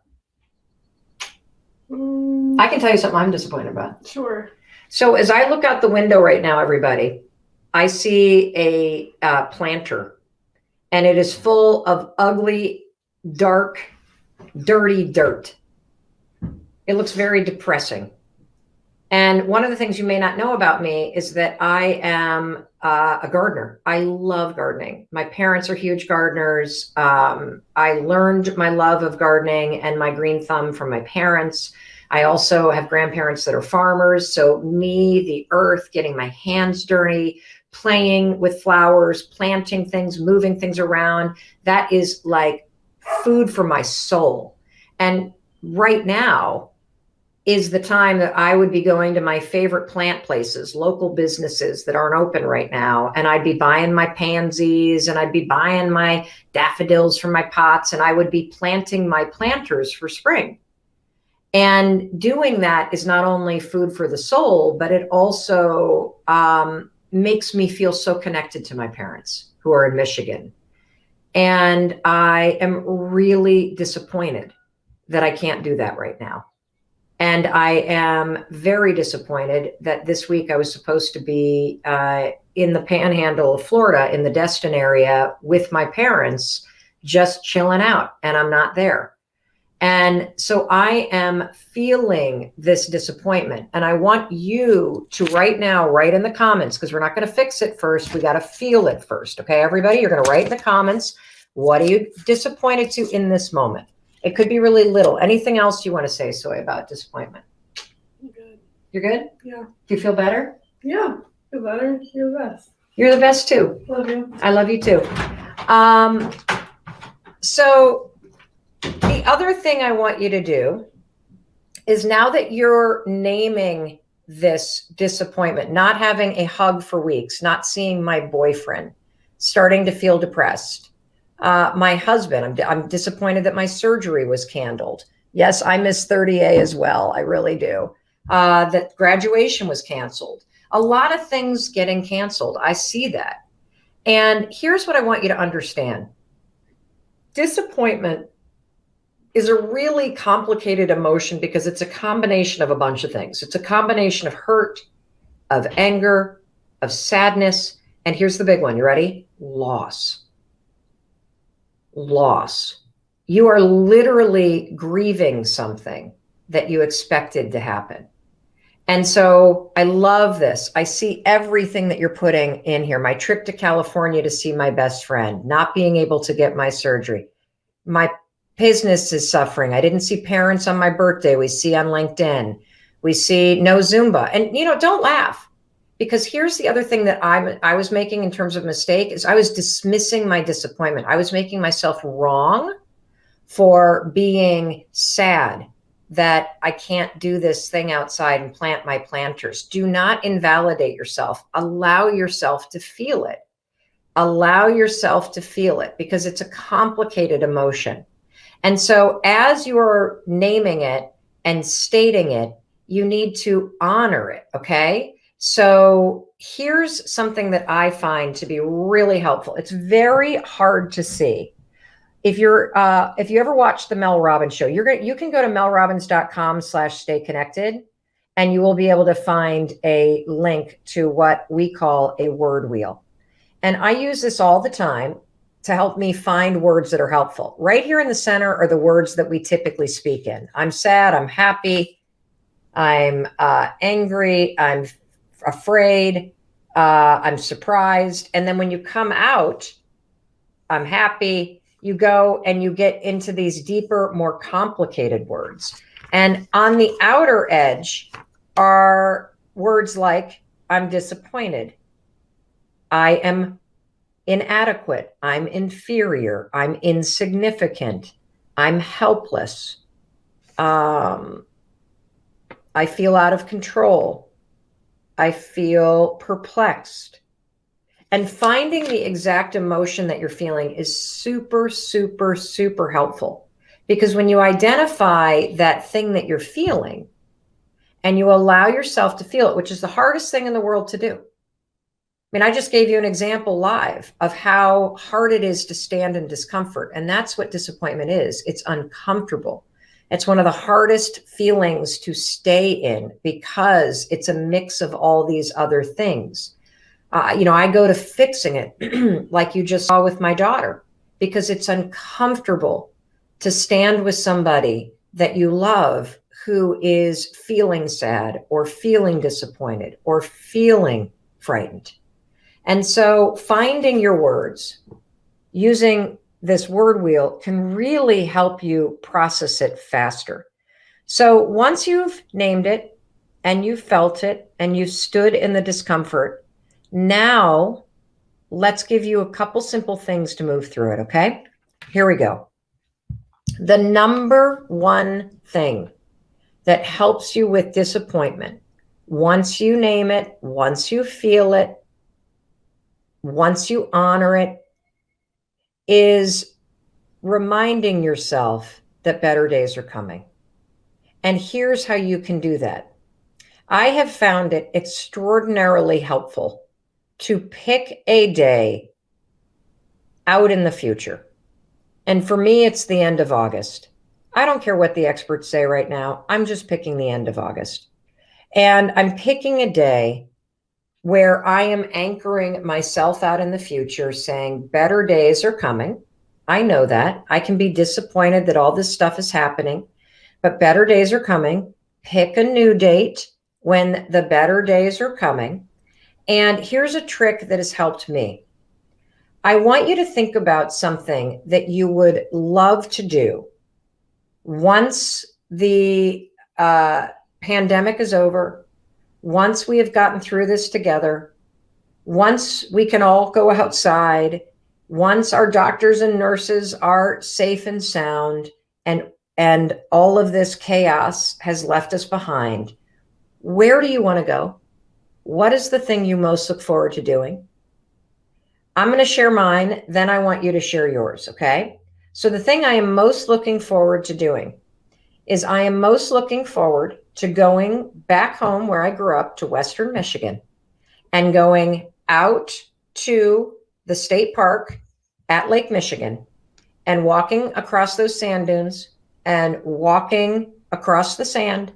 A: I can tell you something I'm disappointed about.
D: Sure.
A: So as I look out the window right now, everybody, I see a planter, and it is full of ugly, dark, dirty dirt. It looks very depressing. And one of the things you may not know about me is that I am a gardener. I love gardening. My parents are huge gardeners. I learned my love of gardening and my green thumb from my parents. I also have grandparents that are farmers. So me, the earth, getting my hands dirty, playing with flowers, planting things, moving things around, that is like food for my soul. And right now is the time that I would be going to my favorite plant places, local businesses that aren't open right now. And I'd be buying my pansies, and I'd be buying my daffodils from my pots, and I would be planting my planters for spring. And doing that is not only food for the soul, but it also makes me feel so connected to my parents who are in Michigan. And I am really disappointed that I can't do that right now. And I am very disappointed that this week I was supposed to be in the panhandle of Florida, in the Destin area with my parents, just chilling out, and I'm not there. And so I am feeling this disappointment. And I want you to right now write in the comments, because we're not going to fix it first. We got to feel it first. Okay, everybody, you're going to write in the comments. What are you disappointed to in this moment? It could be really little. Anything else you want to say, Soy, about disappointment?
D: I'm good.
A: You're good?
D: Yeah.
A: Do you feel better?
D: Yeah. Feel better. You're the best.
A: You're the best too.
D: Love you.
A: I love you too. So the other thing I want you to do is, now that you're naming this disappointment, not having a hug for weeks, not seeing my boyfriend, starting to feel depressed, my husband, I'm disappointed that my surgery was canceled. Yes, I miss 30A as well. I really do. That graduation was canceled. A lot of things getting canceled. I see that. And here's what I want you to understand. Disappointment is a really complicated emotion because it's a combination of a bunch of things. It's a combination of hurt, of anger, of sadness. And here's the big one. You ready? Loss. Loss. You are literally grieving something that you expected to happen. And so I love this. I see everything that you're putting in here. My trip to California to see my best friend, not being able to get my surgery. My business is suffering. I didn't see parents on my birthday. We see on LinkedIn. We see no Zumba. And, don't laugh, because here's the other thing that I was making in terms of mistake is I was dismissing my disappointment. I was making myself wrong for being sad that I can't do this thing outside and plant my planters. Do not invalidate yourself. Allow yourself to feel it. Allow yourself to feel it, because it's a complicated emotion. And so as you're naming it and stating it, you need to honor it, okay? So here's something that I find to be really helpful. It's very hard to see. If you ever watch the Mel Robbins show, you can go to melrobbins.com/stay connected, and you will be able to find a link to what we call a word wheel. And I use this all the time to help me find words that are helpful. Right here in the center are the words that we typically speak in. I'm sad, I'm happy, I'm angry, I'm afraid, I'm surprised. And then when you come out, I'm happy, you go and you get into these deeper, more complicated words. And on the outer edge are words like I'm disappointed, I am inadequate, I'm inferior, I'm insignificant, I'm helpless, I feel out of control, I feel perplexed. And finding the exact emotion that you're feeling is super, super, super helpful. Because when you identify that thing that you're feeling and you allow yourself to feel it, which is the hardest thing in the world to do. I mean, I just gave you an example live of how hard it is to stand in discomfort. And that's what disappointment is. It's uncomfortable. It's one of the hardest feelings to stay in because it's a mix of all these other things. I go to fixing it like you just saw with my daughter, because it's uncomfortable to stand with somebody that you love who is feeling sad or feeling disappointed or feeling frightened. And so finding your words, using this word wheel, can really help you process it faster. So once you've named it and you felt it and you stood in the discomfort, now let's give you a couple simple things to move through it, okay? Here we go. The number one thing that helps you with disappointment, once you name it, once you feel it, once you honor it, is reminding yourself that better days are coming. And here's how you can do that. I have found it extraordinarily helpful to pick a day out in the future. And for me, it's the end of August. I don't care what the experts say right now. I'm just picking the end of August. And I'm picking a day where I am anchoring myself out in the future, saying better days are coming. I know that. I can be disappointed that all this stuff is happening, but better days are coming. Pick a new date when the better days are coming. And here's a trick that has helped me. I want you to think about something that you would love to do once the pandemic is over, once we have gotten through this together, once we can all go outside, once our doctors and nurses are safe and sound, and all of this chaos has left us behind. Where do you want to go? What is the thing you most look forward to doing? I'm going to share mine, then I want you to share yours, okay? So the thing I am most looking forward to doing is I am most looking forward to going back home where I grew up to Western Michigan and going out to the state park at Lake Michigan and walking across those sand dunes and walking across the sand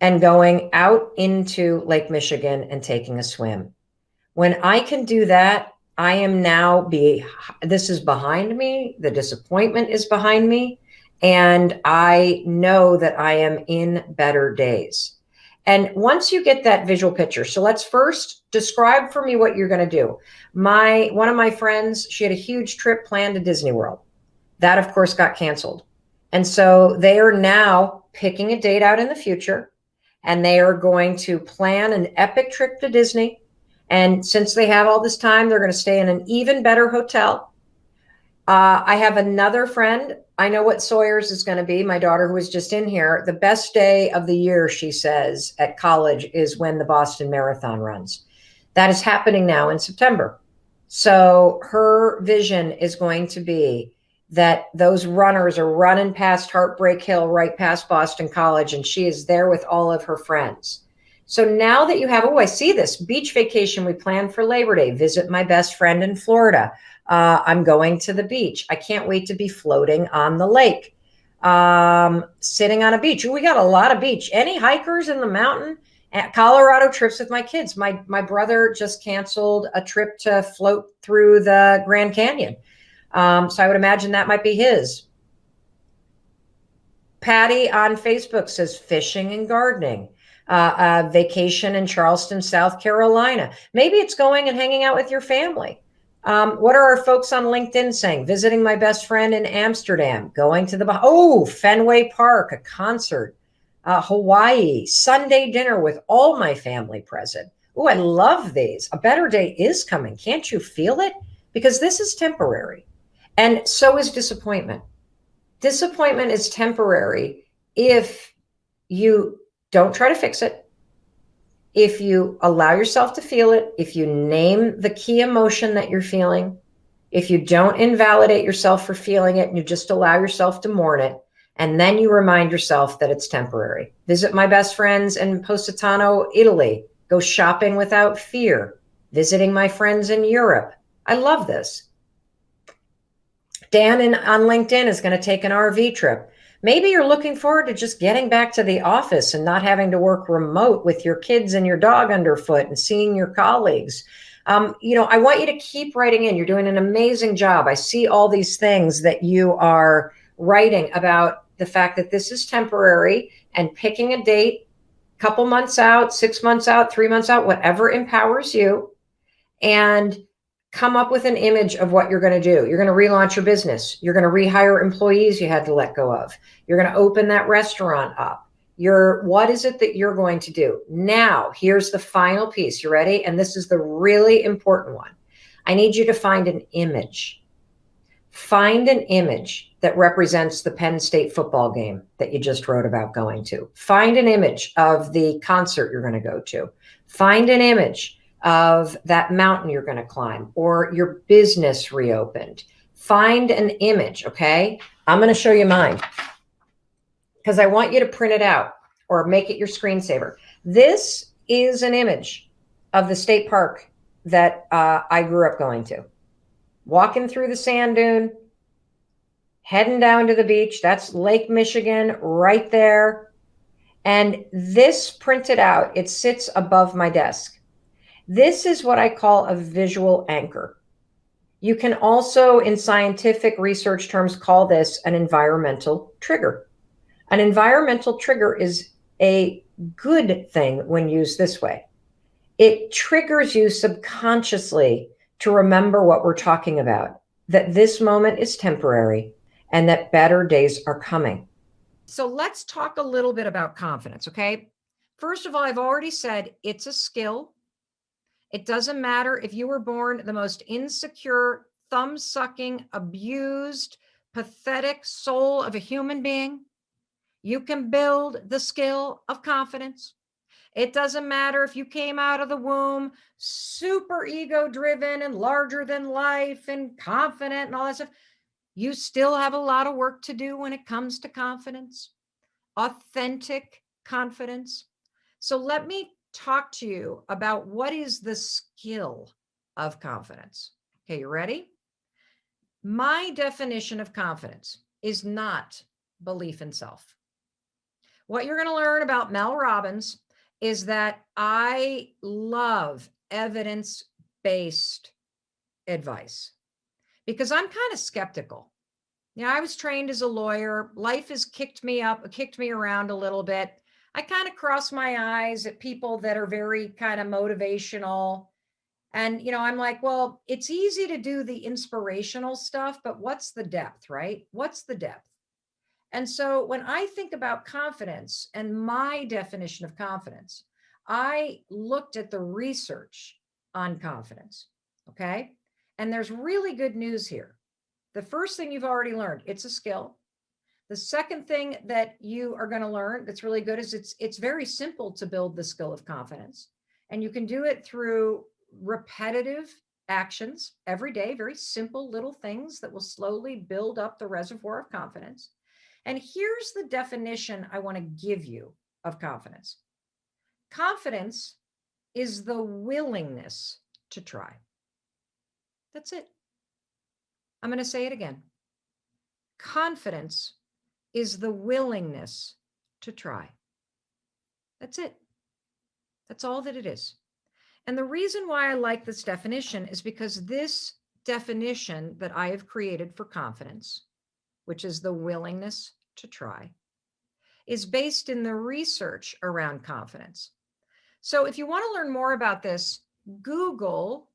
A: and going out into Lake Michigan and taking a swim. When I can do that, I am now this is behind me. The disappointment is behind me. And I know that I am in better days. And once you get that visual picture, so let's first describe for me what you're going to do. One of my friends, she had a huge trip planned to Disney World. That, of course, got canceled. And so they are now picking a date out in the future, and they are going to plan an epic trip to Disney. And since they have all this time, they're going to stay in an even better hotel. I have another friend. I know what Sawyer's is going to be. My daughter, who was just in here, the best day of the year, she says, at college is when the Boston Marathon runs. That is happening now in September. So her vision is going to be that those runners are running past Heartbreak Hill, right past Boston College, and she is there with all of her friends. So now that you have, I see this beach vacation we planned for Labor Day, visit my best friend in Florida. I'm going to the beach. I can't wait to be floating on the lake, sitting on a beach. We got a lot of beach. Any hikers in the mountain? At Colorado trips with my kids. My brother just canceled a trip to float through the Grand Canyon. So I would imagine that might be his. Patty on Facebook says fishing and gardening. Vacation in Charleston, South Carolina. Maybe it's going and hanging out with your family. What are our folks on LinkedIn saying? Visiting my best friend in Amsterdam, going to Fenway Park, a concert, Hawaii, Sunday dinner with all my family present. Oh, I love these. A better day is coming. Can't you feel it? Because this is temporary. And so is disappointment. Disappointment is temporary if you don't try to fix it, if you allow yourself to feel it, if you name the key emotion that you're feeling, if you don't invalidate yourself for feeling it and you just allow yourself to mourn it, and then you remind yourself that it's temporary. Visit my best friends in Positano, Italy. Go shopping without fear. Visiting my friends in Europe. I love this. Dan on LinkedIn is going to take an RV trip. Maybe you're looking forward to just getting back to the office and not having to work remote with your kids and your dog underfoot and seeing your colleagues. I want you to keep writing in. You're doing an amazing job. I see all these things that you are writing about the fact that this is temporary and picking a date, couple months out, 6 months out, 3 months out, whatever empowers you, and come up with an image of what you're going to do. You're going to relaunch your business. You're going to rehire employees you had to let go of. You're going to open that restaurant up. What is it that you're going to do? Now, here's the final piece. You ready? And this is the really important one. I need you to find an image. Find an image that represents the Penn State football game that you just wrote about going to. Find an image of the concert you're going to go to. Find an image of that mountain you're going to climb or your business reopened. Find an image, okay? I'm going to show you mine because I want you to print it out or make it your screensaver. This is an image of the state park that I grew up going to. Walking through the sand dune, heading down to the beach. That's Lake Michigan right there. And this printed out, it sits above my desk. This is what I call a visual anchor. You can also, in scientific research terms, call this an environmental trigger. An environmental trigger is a good thing when used this way. It triggers you subconsciously to remember what we're talking about, that this moment is temporary and that better days are coming. So let's talk a little bit about confidence, okay? First of all, I've already said it's a skill. It doesn't matter if you were born the most insecure, thumb-sucking, abused, pathetic soul of a human being. You can build the skill of confidence. It doesn't matter if you came out of the womb super ego-driven and larger than life and confident and all that stuff. You still have a lot of work to do when it comes to confidence, authentic confidence. So let me talk to you about what is the skill of confidence. Okay, you ready? My definition of confidence is not belief in self. What you're going to learn about Mel Robbins is that I love evidence-based advice because I'm kind of skeptical. I was trained as a lawyer. Life has kicked me around a little bit. I kind of cross my eyes at people that are very kind of motivational. And, I'm like, well, it's easy to do the inspirational stuff, but what's the depth, right? What's the depth? And so when I think about confidence and my definition of confidence, I looked at the research on confidence, okay? And there's really good news here. The first thing you've already learned, it's a skill. The second thing that you are going to learn that's really good is it's very simple to build the skill of confidence. And you can do it through repetitive actions every day, very simple little things that will slowly build up the reservoir of confidence. And here's the definition I want to give you of confidence. Confidence is the willingness to try. That's it. I'm going to say it again. Confidence is the willingness to try. That's it. That's all that it is. And the reason why I like this definition is because this definition that I have created for confidence, which is the willingness to try, is based in the research around confidence. So if you want to learn more about this, Google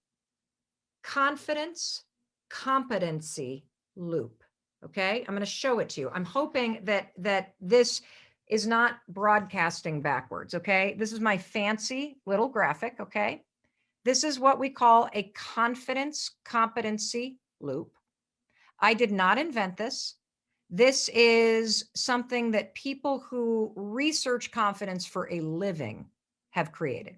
A: confidence competency loop. Okay, I'm going to show it to you. I'm hoping that this is not broadcasting backwards. Okay, this is my fancy little graphic. Okay, this is what we call a confidence competency loop. I did not invent this. This is something that people who research confidence for a living have created.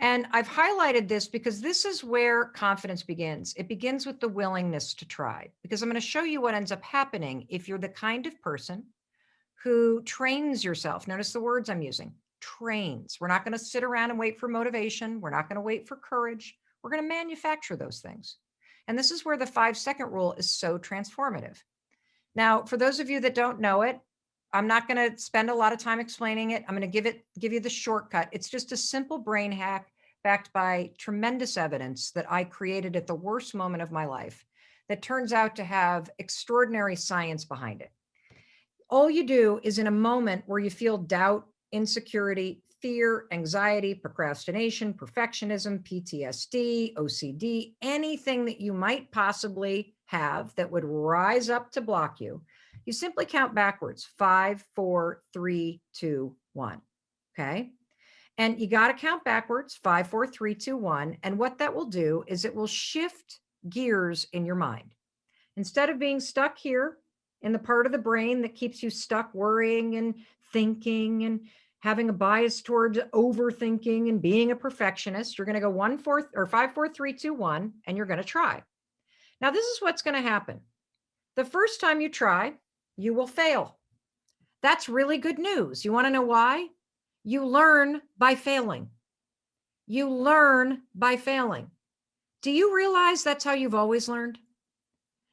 A: And I've highlighted this because this is where confidence begins. It begins with the willingness to try, because I'm going to show you what ends up happening if you're the kind of person who trains yourself. Notice the words I'm using, trains. We're not going to sit around and wait for motivation. We're not going to wait for courage. We're going to manufacture those things. And this is where the 5-second rule is so transformative. Now, for those of you that don't know it, I'm not going to spend a lot of time explaining it. I'm going to give you the shortcut. It's just a simple brain hack backed by tremendous evidence that I created at the worst moment of my life that turns out to have extraordinary science behind it. All you do is in a moment where you feel doubt, insecurity, fear, anxiety, procrastination, perfectionism, PTSD, OCD, anything that you might possibly have that would rise up to block you, you simply count backwards, 5, 4, 3, 2, 1. Okay. And you got to count backwards, 5, 4, 3, 2, 1. And what that will do is it will shift gears in your mind. Instead of being stuck here in the part of the brain that keeps you stuck worrying and thinking and having a bias towards overthinking and being a perfectionist, you're going to go 1, 4, or 5, 4, 3, 2, 1, and you're going to try. Now, this is what's going to happen. The first time you try, you will fail. That's really good news. You want to know why? You learn by failing. You learn by failing. Do you realize that's how you've always learned?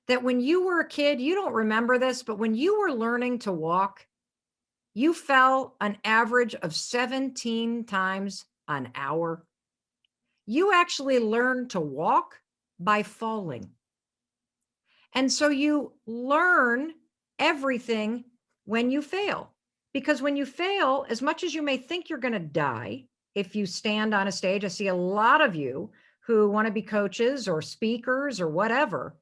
A: That when you were a kid, you don't remember this, but when you were learning to walk, you fell an average of 17 times an hour. You actually learned to walk by falling.
C: And so you learn everything when you fail. Because when you fail, as much as you may think you're going to die, if you stand on a stage, I see a lot of you who want to be coaches or speakers or whatever.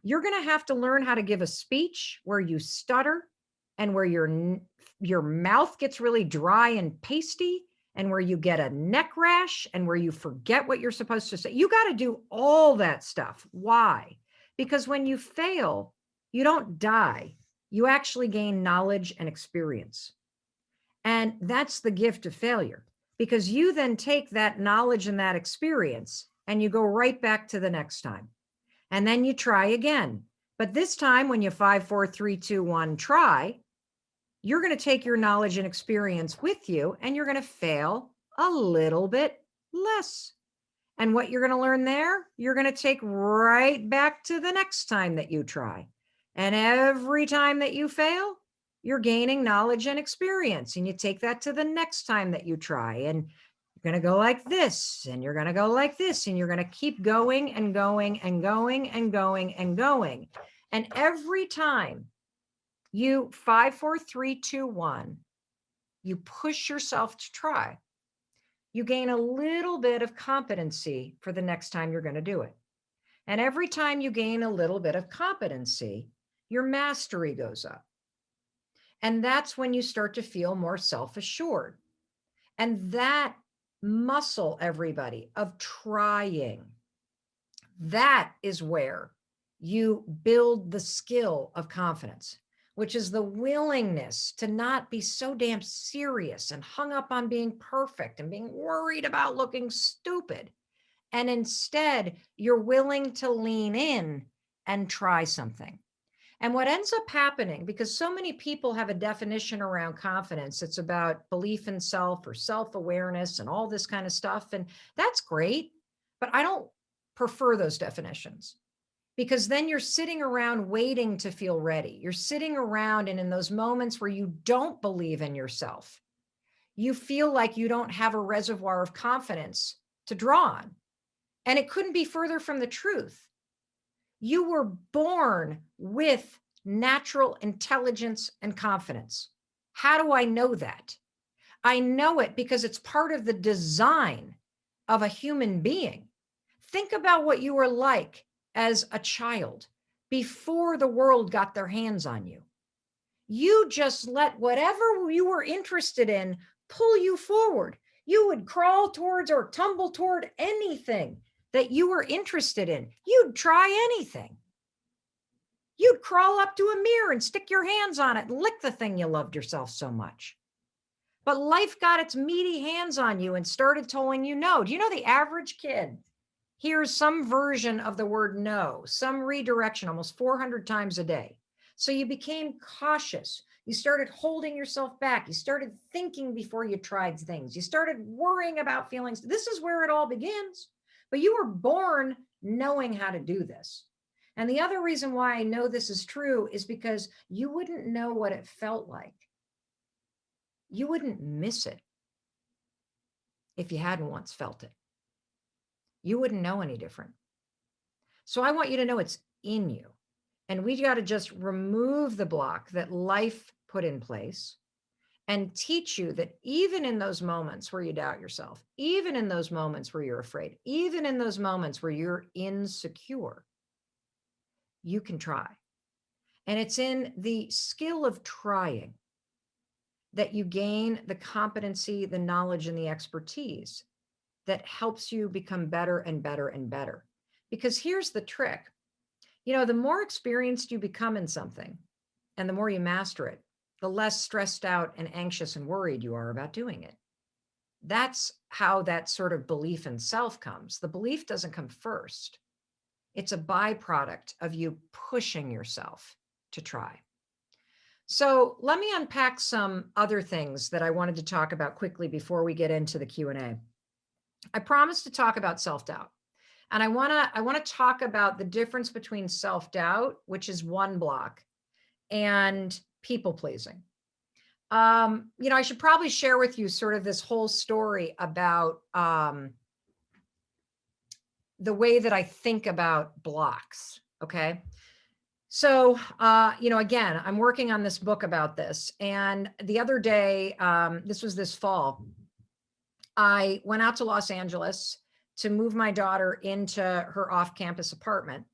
C: You're going to have to learn how to give a speech where you stutter and where your mouth gets really dry and pasty and where you get a neck rash and where you forget what you're supposed to say. You got to do all that stuff. Why? Because when you fail, you don't die. You actually gain knowledge and experience. And that's the gift of failure, because you then take that knowledge and that experience and you go right back to the next time. And then you try again. But this time, when you 5, 4, 3, 2, 1, try, you're going to take your knowledge and experience with you and you're going to fail a little bit less. And what you're going to learn there, you're going to take right back to the next time that you try. And every time that you fail, you're gaining knowledge and experience. And you take that to the next time that you try. And you're going to go like this, and you're going to go like this, and you're going to keep going and going and going and going and going. And every time you 5, 4, 3, 2, 1, you push yourself to try, you gain a little bit of competency for the next time you're going to do it. And every time you gain a little bit of competency, your mastery goes up. And that's when you start to feel more self-assured. And that muscle, everybody, of trying, that is where you build the skill of confidence, which is the willingness to not be so damn serious and hung up on being perfect and being worried about looking stupid. And instead, you're willing to lean in and try something. And what ends up happening, because so many people have a definition around confidence, it's about belief in self or self-awareness and all this kind of stuff. And that's great, but I don't prefer those definitions, because then you're sitting around waiting to feel ready. You're sitting around, and in those moments where you don't believe in yourself, you feel like you don't have a reservoir of confidence to draw on. And it couldn't be further from the truth. You were born with natural intelligence and confidence. How do I know that? I know it because it's part of the design of a human being. Think about what you were like as a child before the world got their hands on you. You just let whatever you were interested in pull you forward. You would crawl towards or tumble toward anything that you were interested in. You'd try anything. You'd crawl up to a mirror and stick your hands on it and lick the thing you loved yourself so much. But life got its meaty hands on you and started telling you no. Do you know the average kid hears some version of the word no, some redirection almost 400 times a day? So you became cautious. You started holding yourself back. You started thinking before you tried things. You started worrying about feelings. This is where it all begins. But you were born knowing how to do this. And the other reason why I know this is true is because you wouldn't know what it felt like. You wouldn't miss it if you hadn't once felt it. You wouldn't know any different. So I want you to know it's in you. And we got to just remove the block that life put in place and teach you that even in those moments where you doubt yourself, even in those moments where you're afraid, even in those moments where you're insecure, you can try. And it's in the skill of trying that you gain the competency, the knowledge, and the expertise that helps you become better and better and better. Because here's the trick. You know, the more experienced you become in something and the more you master it, the less stressed out and anxious and worried you are about doing it. That's how that sort of belief in self comes. The belief doesn't come first. It's a byproduct of you pushing yourself to try. So let me unpack some other things that I wanted to talk about quickly before we get into the Q&A. I promised to talk about self-doubt. And I want to talk about the difference between self-doubt, which is one block, and people pleasing. You know, I should probably share with you sort of this whole story about the way that I think about blocks. Okay. So, again, I'm working on this book about this. And the other day, this was this fall, I went out to Los Angeles to move my daughter into her off-campus apartment.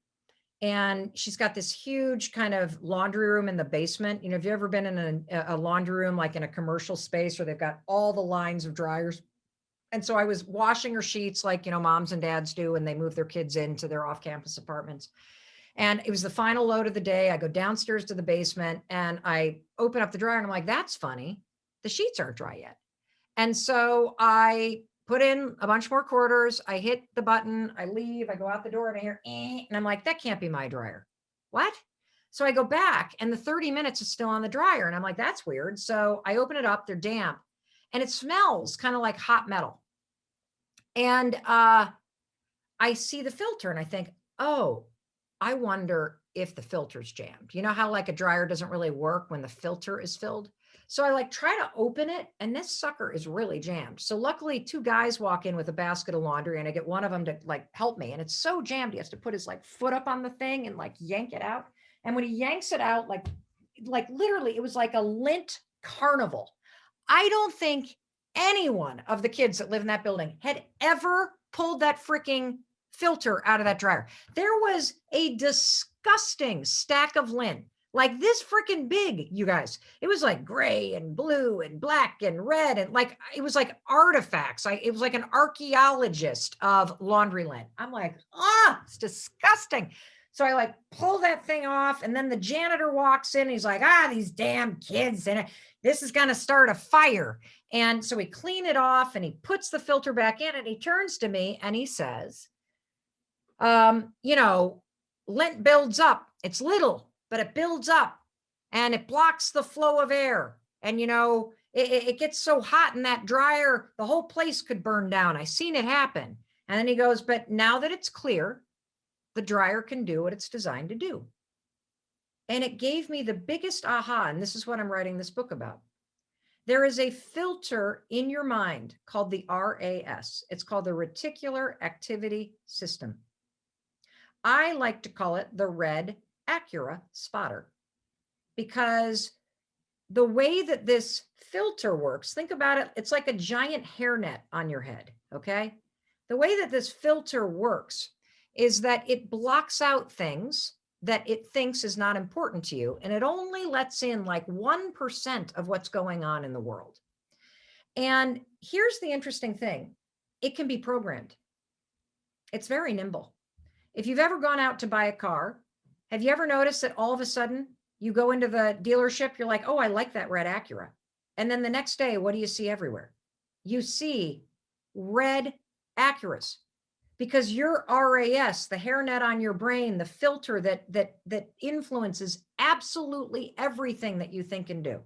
C: And she's got this huge kind of laundry room in the basement. Have you ever been in a laundry room, like in a commercial space where they've got all the lines of dryers? And so I was washing her sheets like, moms and dads do when they move their kids into their off-campus apartments. And it was the final load of the day. I go downstairs to the basement and I open up the dryer and I'm like, that's funny. The sheets aren't dry yet. And so I put in a bunch more quarters. I hit the button. I leave. I go out the door and I hear, and I'm like, that can't be my dryer. What? So I go back and the 30 minutes is still on the dryer. And I'm like, that's weird. So I open it up. They're damp and it smells kind of like hot metal. And I see the filter and I think, oh, I wonder if the filter's jammed. You know how like a dryer doesn't really work when the filter is filled? So I try to open it and this sucker is really jammed. So luckily 2 guys walk in with a basket of laundry and I get one of them to help me. And it's so jammed. He has to put his foot up on the thing and yank it out. And when he yanks it out, literally it was like a lint carnival. I don't think anyone of the kids that live in that building had ever pulled that freaking filter out of that dryer. There was a disgusting stack of lint, like this freaking big, you guys. It was like gray and blue and black and red. And it was like artifacts. It was like an archaeologist of laundry lint. I'm like, it's disgusting. So I pull that thing off and then the janitor walks in and he's like, these damn kids. And this is going to start a fire. And so we clean it off and he puts the filter back in and he turns to me and he says, lint builds up. It's little, but it builds up and it blocks the flow of air. And, it gets so hot in that dryer, the whole place could burn down. I seen it happen. And then he goes, but now that it's clear, the dryer can do what it's designed to do. And it gave me the biggest aha. And this is what I'm writing this book about. There is a filter in your mind called the RAS. It's called the Reticular Activity System. I like to call it the red Acura spotter because the way that this filter works, think about it, it's like a giant hairnet on your head, okay? The way that this filter works is that it blocks out things that it thinks is not important to you, and it only lets in 1% of what's going on in the world. And here's the interesting thing. It can be programmed. It's very nimble. If you've ever gone out to buy a car, have you ever noticed that all of a sudden you go into the dealership, you're like, oh, I like that red Acura. And then the next day, what do you see everywhere? You see red Acuras because your RAS, the hairnet on your brain, the filter that influences absolutely everything that you think and do.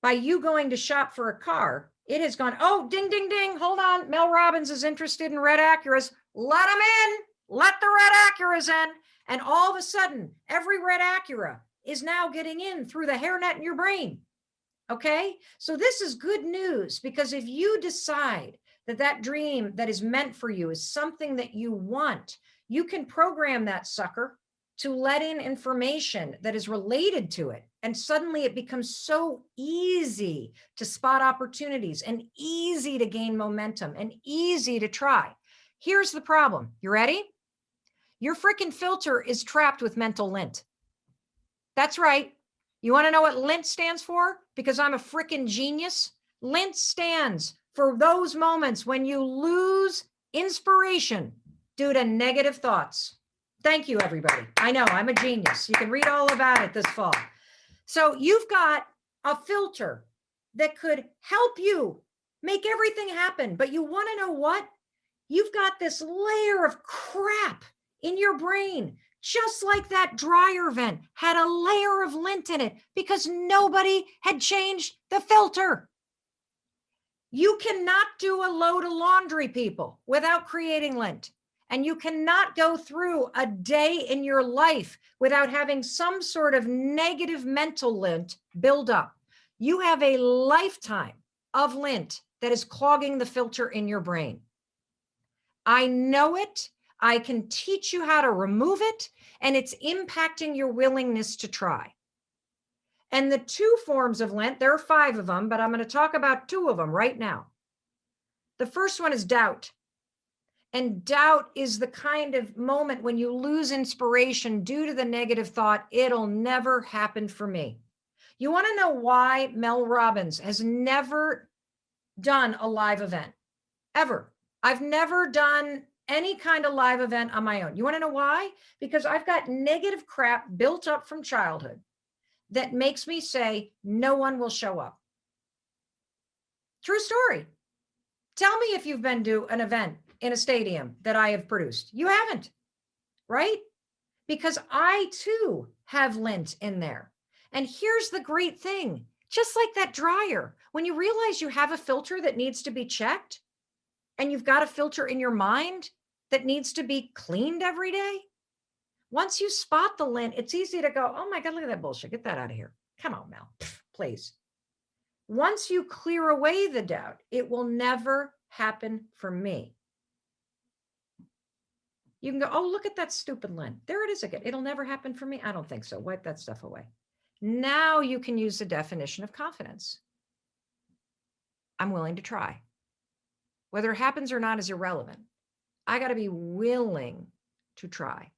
C: By you going to shop for a car, it has gone, oh, ding, ding, ding. Hold on. Mel Robbins is interested in red Acuras. Let them in. Let the red Acuras in. And all of a sudden, every red Acura is now getting in through the hairnet in your brain. Okay? So this is good news because if you decide that dream that is meant for you is something that you want, you can program that sucker to let in information that is related to it. And suddenly it becomes so easy to spot opportunities and easy to gain momentum and easy to try. Here's the problem. You ready? Your freaking filter is trapped with mental lint. That's right. You want to know what lint stands for? Because I'm a freaking genius. Lint stands for those moments when you lose inspiration due to negative thoughts. Thank you, everybody. I know I'm a genius. You can read all about it this fall. So you've got a filter that could help you make everything happen. But you want to know what? You've got this layer of crap in your brain, just like that dryer vent had a layer of lint in it because nobody had changed the filter. You cannot do a load of laundry, people, without creating lint. And you cannot go through a day in your life without having some sort of negative mental lint build up. You have a lifetime of lint that is clogging the filter in your brain. I know it. I can teach you how to remove it, and it's impacting your willingness to try. And the 2 forms of Lent, there are 5 of them, but I'm going to talk about 2 of them right now. The first one is doubt. And doubt is the kind of moment when you lose inspiration due to the negative thought, it'll never happen for me. You want to know why Mel Robbins has never done a live event? Ever. I've never done any kind of live event on my own. You want to know why? Because I've got negative crap built up from childhood that makes me say, no one will show up. True story. Tell me if you've been to an event in a stadium that I have produced. You haven't, right? Because I too have lint in there. And here's the great thing. Just like that dryer, when you realize you have a filter that needs to be checked, and you've got a filter in your mind that needs to be cleaned every day, once you spot the lint, it's easy to go, oh my God, look at that bullshit. Get that out of here. Come on, Mel, please. Once you clear away the doubt, it will never happen for me. You can go, oh, look at that stupid lint. There it is again. It'll never happen for me. I don't think so. Wipe that stuff away. Now you can use the definition of confidence. I'm willing to try. Whether it happens or not is irrelevant. I got to be willing to try.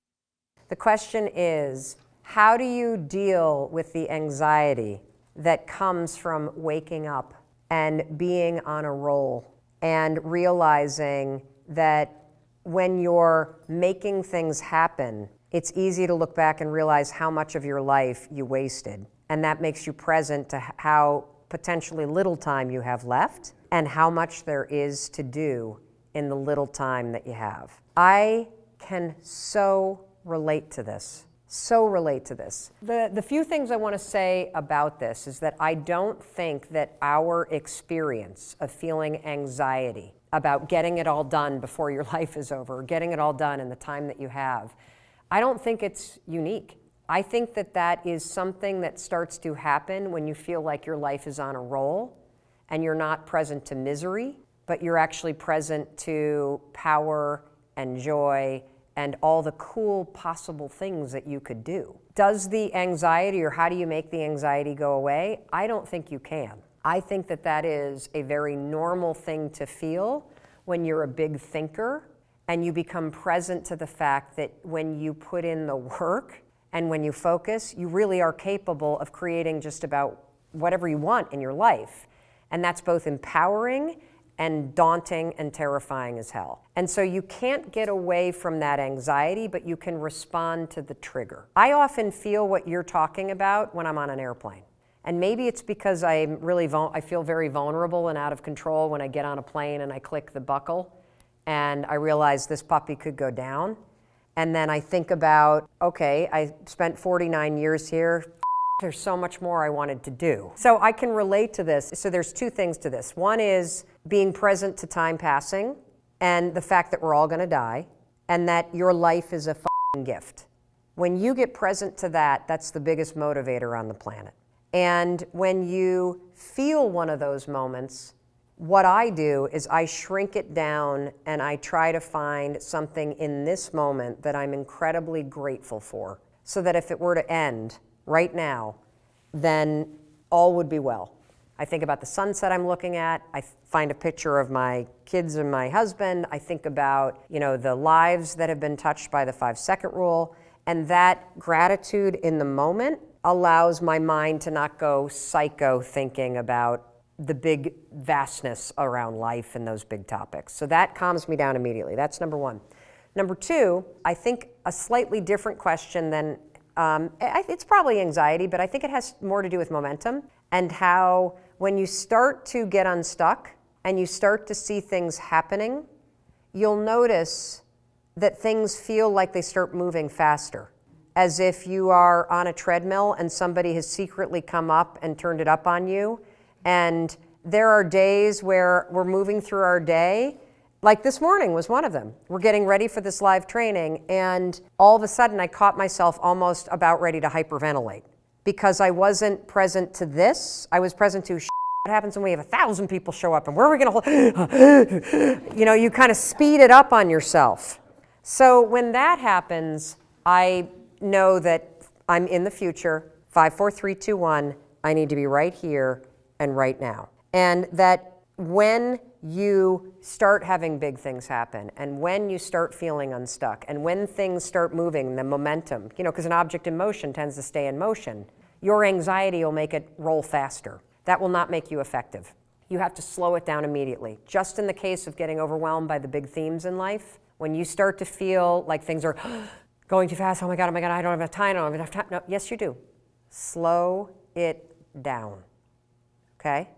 A: The question is, how do you deal with the anxiety that comes from waking up and being on a roll and realizing that when you're making things happen, it's easy to look back and realize how much of your life you wasted. And that makes you present to how potentially little time you have left and how much there is to do in the little time that you have. I can so relate to this. So relate to this. The few things I want to say about this is that I don't think that our experience of feeling anxiety about getting it all done before your life is over, or getting it all done in the time that you have, I don't think it's unique. I think that that is something that starts to happen when you feel like your life is on a roll and you're not present to misery, but you're actually present to power and joy and all the cool possible things that you could do. Does the anxiety, or how do you make the anxiety go away? I don't think you can. I think that that is a very normal thing to feel when you're a big thinker and you become present to the fact that when you put in the work and when you focus, you really are capable of creating just about whatever you want in your life. And that's both empowering and daunting and terrifying as hell. And so you can't get away from that anxiety, but you can respond to the trigger. I often feel what you're talking about when I'm on an airplane. And maybe it's because I feel very vulnerable and out of control when I get on a plane and I click the buckle and I realize this puppy could go down. And then I think about, okay, I spent 49 years here. There's so much more I wanted to do. So I can relate to this. So there's 2 things to this. One is being present to time passing and the fact that we're all gonna die and that your life is a f***ing gift. When you get present to that, that's the biggest motivator on the planet. And when you feel one of those moments, what I do is I shrink it down and I try to find something in this moment that I'm incredibly grateful for, so that if it were to end right now, then all would be well. I think about the sunset I'm looking at. I find a picture of my kids and my husband. I think about, the lives that have been touched by the 5-second rule. And that gratitude in the moment allows my mind to not go psycho thinking about the big vastness around life and those big topics. So that calms me down immediately. That's number 1. Number 2, I think a slightly different question than, it's probably anxiety, but I think it has more to do with momentum and how when you start to get unstuck and you start to see things happening, you'll notice that things feel like they start moving faster, as if you are on a treadmill and somebody has secretly come up and turned it up on you. And there are days where we're moving through our day, like this morning was one of them. We're getting ready for this live training, and all of a sudden I caught myself almost about ready to hyperventilate because I wasn't present to this. I was present to what happens when we have 1,000 people show up and where are we gonna, you kind of speed it up on yourself.
C: So when that happens, I know that I'm in the future, 5, 4, 3, 2, 1, I need to be right here and right now. And that when you start having big things happen, and when you start feeling unstuck, and when things start moving, the momentum, because an object in motion tends to stay in motion, your anxiety will make it roll faster. That will not make you effective. You have to slow it down immediately. Just in the case of getting overwhelmed by the big themes in life, when you start to feel like things are going too fast, oh my God, I don't have enough time, I don't have enough time. No, yes, you do. Slow it down, okay?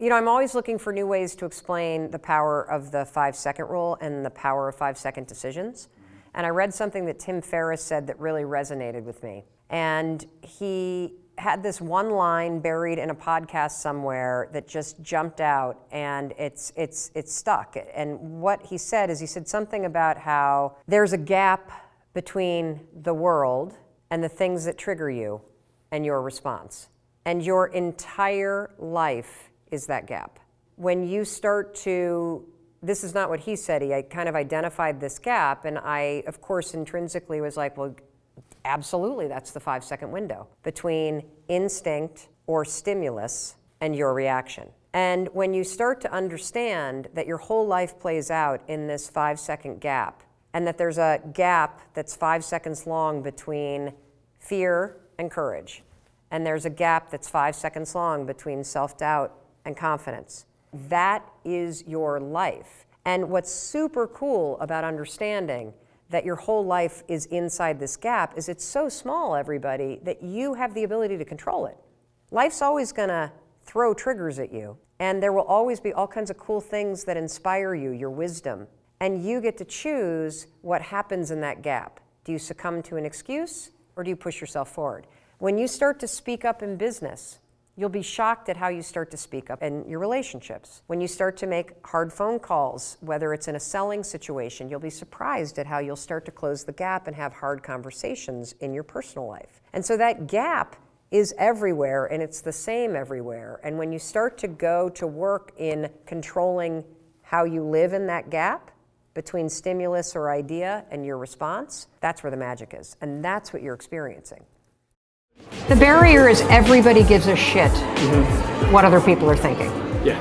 C: I'm always looking for new ways to explain the power of the 5-second rule and the power of 5-second decisions. And I read something that Tim Ferriss said that really resonated with me. And he had this one line buried in a podcast somewhere that just jumped out, and it's stuck. And what he said is, he said something about how there's a gap between the world and the things that trigger you and your response. And your entire life is that gap. When you start to, this is not what he said, he kind of identified this gap, and I, of course, intrinsically was like, well, absolutely, that's the 5-second window between instinct or stimulus and your reaction. And when you start to understand that your whole life plays out in this 5-second gap, and that there's a gap that's 5 seconds long between fear and courage, and there's a gap that's 5 seconds long between self-doubt and confidence, that is your life. And what's super cool about understanding that your whole life is inside this gap is it's so small, everybody, that you have the ability to control it. Life's always gonna throw triggers at you, and there will always be all kinds of cool things that inspire you, your wisdom, and you get to choose what happens in that gap. Do you succumb to an excuse, or do you push yourself forward? When you start to speak up in business, you'll be shocked at how you start to speak up in your relationships. When you start to make hard phone calls, whether it's in a selling situation, you'll be surprised at how you'll start to close the gap and have hard conversations in your personal life. And so that gap is everywhere, and it's the same everywhere. And when you start to go to work in controlling how you live in that gap between stimulus or idea and your response, that's where the magic is. And that's what you're experiencing. The barrier is everybody gives a shit what other people are thinking.
E: Yeah.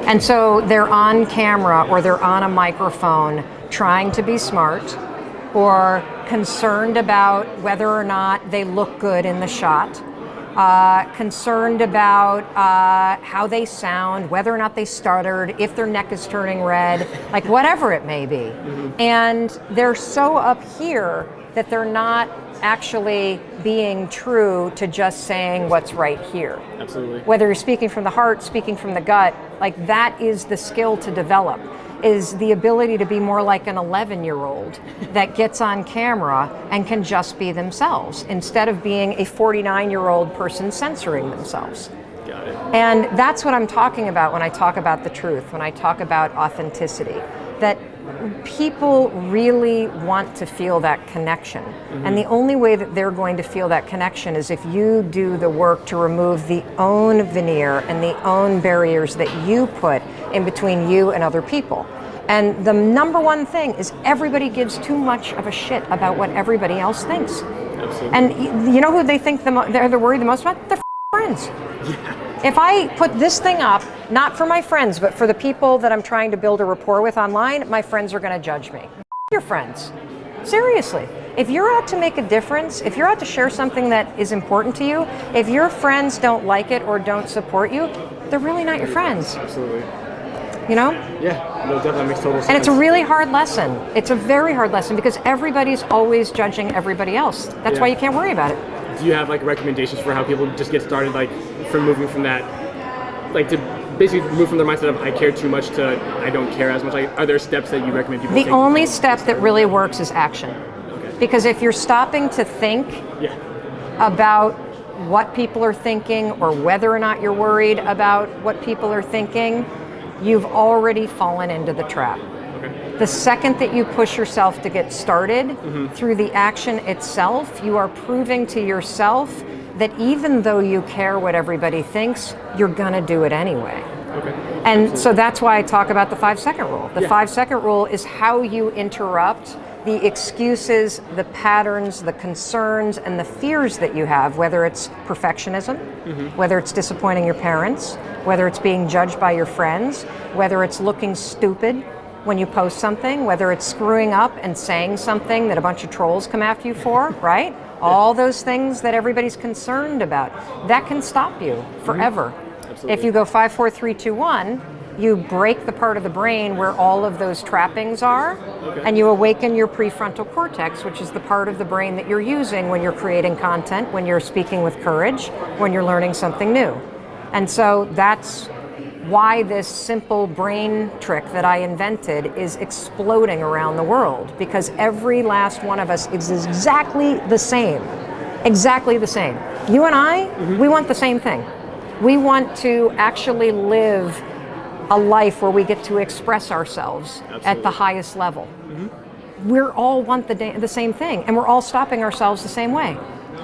C: And so they're on camera or they're on a microphone trying to be smart or concerned about whether or not they look good in the shot, concerned about how they sound, whether or not they stuttered, if their neck is turning red, like whatever it may be. And they're so up here that they're not actually being true to just saying what's right here.
E: Absolutely.
C: Whether you're speaking from the heart, speaking from the gut, like that is the skill to develop, is the ability to be more like an 11-year-old that gets on camera and can just be themselves instead of being a 49-year-old person censoring themselves.
E: Got it.
C: And that's what I'm talking about when I talk about the truth, when I talk about authenticity, that people really want to feel that connection. And the only way that they're going to feel that connection is if you do the work to remove the own veneer and the own barriers that you put in between you and other people. And the number one thing is everybody gives too much of a shit about what everybody else thinks.
E: Absolutely.
C: And you know who they think they're worried the most about? Their friends.
E: Yeah.
C: If I put this thing up, not for my friends, but for the people that I'm trying to build a rapport with online, my friends are going to judge me. Your friends. Seriously. If you're out to make a difference, if you're out to share something that is important to you, if your friends don't like it or don't support you, they're really not your friends.
E: Absolutely.
C: You know?
E: Yeah, no, definitely makes total sense.
C: And it's a really hard lesson. It's a very hard lesson because everybody's always judging everybody else. That's why you can't worry about it.
E: Do you have like recommendations for how people just get started, like from moving from that, like to basically move from their mindset of I care too much to I don't care as much? Like, are there steps that you recommend people take?
C: The only step that really works is action.
E: Okay.
C: Because if you're stopping to think about what people are thinking or whether or not you're worried about what people are thinking, you've already fallen into the trap.
E: Okay.
C: The second that you push yourself to get started through the action itself, you are proving to yourself that even though you care what everybody thinks, you're gonna do it anyway.
E: Okay.
C: And so that's why I talk about the 5-second rule. The 5-second rule is how you interrupt the excuses, the patterns, the concerns, and the fears that you have, whether it's perfectionism, whether it's disappointing your parents, whether it's being judged by your friends, whether it's looking stupid when you post something, whether it's screwing up and saying something that a bunch of trolls come after you for, right? All those things that everybody's concerned about, that can stop you forever.
E: Absolutely.
C: If you go 5, 4, 3, 2, 1, you break the part of the brain where all of those trappings are, and you awaken your prefrontal cortex, which is the part of the brain that you're using when you're creating content, when you're speaking with courage, when you're learning something new. And so that's why this simple brain trick that I invented is exploding around the world, because every last one of us is exactly the same. Exactly the same. You and I, we want the same thing. We want to actually live a life where we get to express ourselves at the highest level. We're all want the same thing, and we're all stopping ourselves the same way,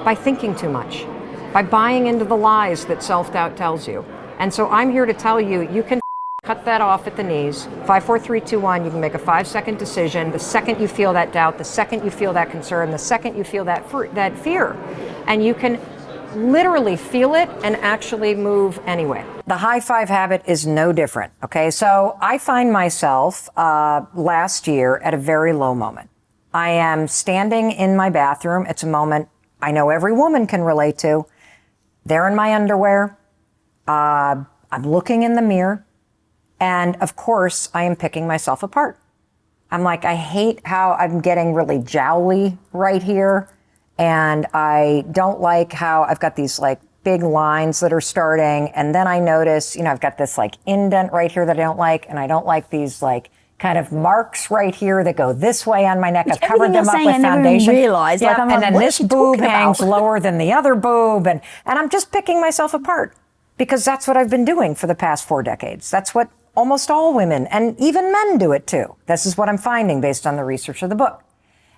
C: by thinking too much, by buying into the lies that self-doubt tells you. And so I'm here to tell you, you can cut that off at the knees. 5, 4, 3, 2, 1, you can make a 5-second decision. The second you feel that doubt, the second you feel that concern, the second you feel that fear, and you can literally feel it and actually move anyway. The high five habit is no different, okay? So I find myself last year at a very low moment. I am standing in my bathroom. It's a moment I know every woman can relate to. There in my underwear. I'm looking in the mirror, and of course, I am picking myself apart. I'm like, I hate how I'm getting really jowly right here, and I don't like how I've got these like big lines that are starting, and then I notice, I've got this like indent right here that I don't like, and I don't like these like kind of marks right here that go this way on my neck. I've covered them up with foundation.
F: Realize,
C: yeah,
F: like,
C: and then this boob hangs lower than the other boob, and I'm just picking myself apart. Because that's what I've been doing for the past 4 decades. That's what almost all women and even men do it too. This is what I'm finding based on the research of the book.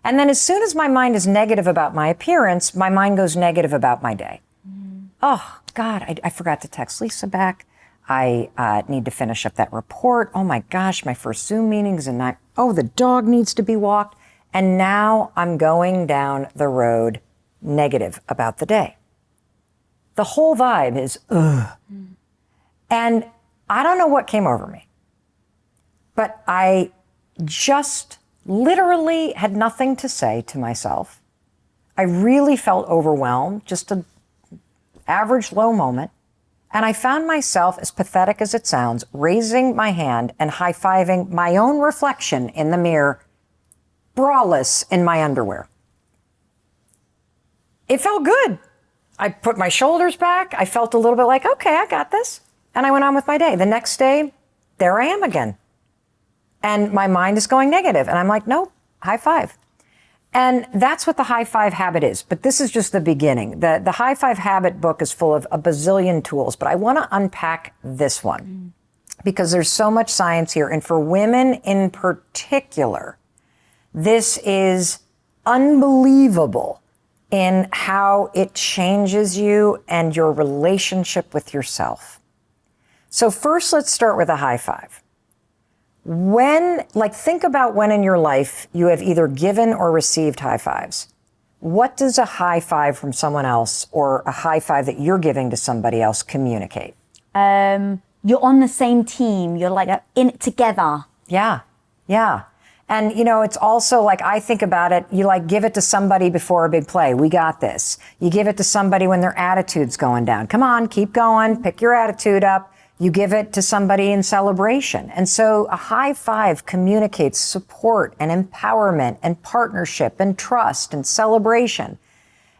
C: And then as soon as my mind is negative about my appearance, my mind goes negative about my day. Oh, God, I forgot to text Lisa back. I need to finish up that report. Oh my gosh, my first Zoom meeting's in 9. Oh, the dog needs to be walked. And now I'm going down the road negative about the day. The whole vibe is, ugh. And I don't know what came over me, but I just literally had nothing to say to myself. I really felt overwhelmed, just an average low moment. And I found myself, as pathetic as it sounds, raising my hand and high-fiving my own reflection in the mirror, braless in my underwear. It felt good. I put my shoulders back. I felt a little bit like, okay, I got this. And I went on with my day. The next day, there I am again. And my mind is going negative. And I'm like, nope, high five. And that's what the high five habit is. But this is just the beginning. The high five habit book is full of a bazillion tools. But I want to unpack this one because there's so much science here. And for women in particular, this is unbelievable in how it changes you and your relationship with yourself. So first, let's start with a high five. Think about when in your life you have either given or received high fives. What does a high five from someone else or a high five that you're giving to somebody else communicate?
F: You're on the same team. You're like in it together.
C: Yeah. And, it's also like, I think about it, you give it to somebody before a big play. We got this. You give it to somebody when their attitude's going down. Come on, keep going, pick your attitude up. You give it to somebody in celebration. And so a high five communicates support and empowerment and partnership and trust and celebration.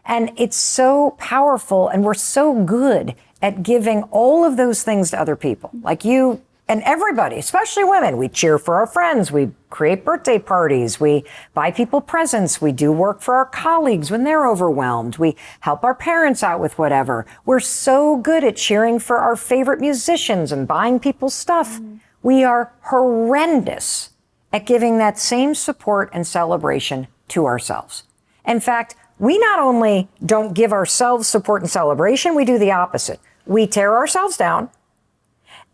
C: And it's so powerful, and we're so good at giving all of those things to other people. Like you and everybody, especially women. We cheer for our friends. We create birthday parties. We buy people presents. We do work for our colleagues when they're overwhelmed. We help our parents out with whatever. We're so good at cheering for our favorite musicians and buying people stuff. We are horrendous at giving that same support and celebration to ourselves. In fact, we not only don't give ourselves support and celebration, we do the opposite. We tear ourselves down,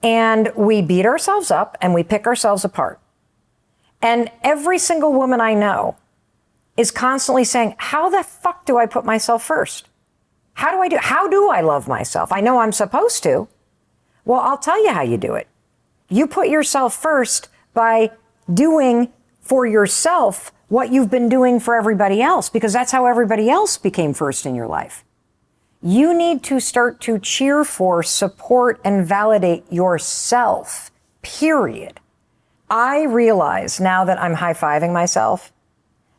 C: and we beat ourselves up, and we pick ourselves apart. And every single woman I know
A: is constantly saying, how the fuck do I put myself first? How do I love myself? I know I'm supposed to. Well, I'll tell you how you do it. You put yourself first by doing for yourself what you've been doing for everybody else, because that's how everybody else became first in your life. You need to start to cheer for, support, and validate yourself, period. I realize now that I'm high-fiving myself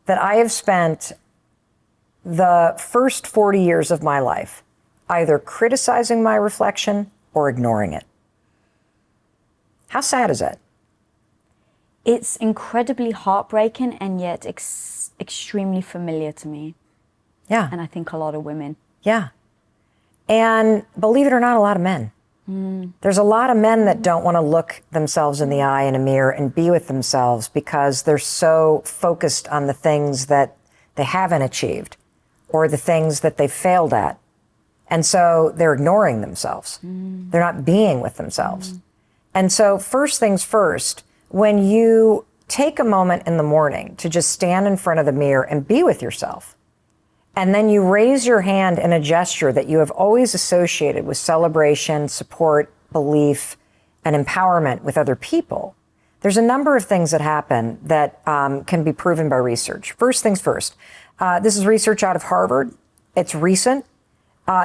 A: that I have spent the first 40 years of my life either criticizing my reflection or ignoring it. How sad is that?
F: It's incredibly heartbreaking and yet extremely familiar to me.
A: Yeah.
F: And I think a lot of women.
A: Yeah. And believe it or not, a lot of men. There's a lot of men that don't want to look themselves in the eye in a mirror and be with themselves because they're so focused on the things that they haven't achieved or the things that they failed at. And so they're ignoring themselves. They're not being with themselves. And so first things first, when you take a moment in the morning to just stand in front of the mirror and be with yourself, and then you raise your hand in a gesture that you have always associated with celebration, support, belief, and empowerment with other people, there's a number of things that happen that can be proven by research. First things first, this is research out of Harvard. It's recent.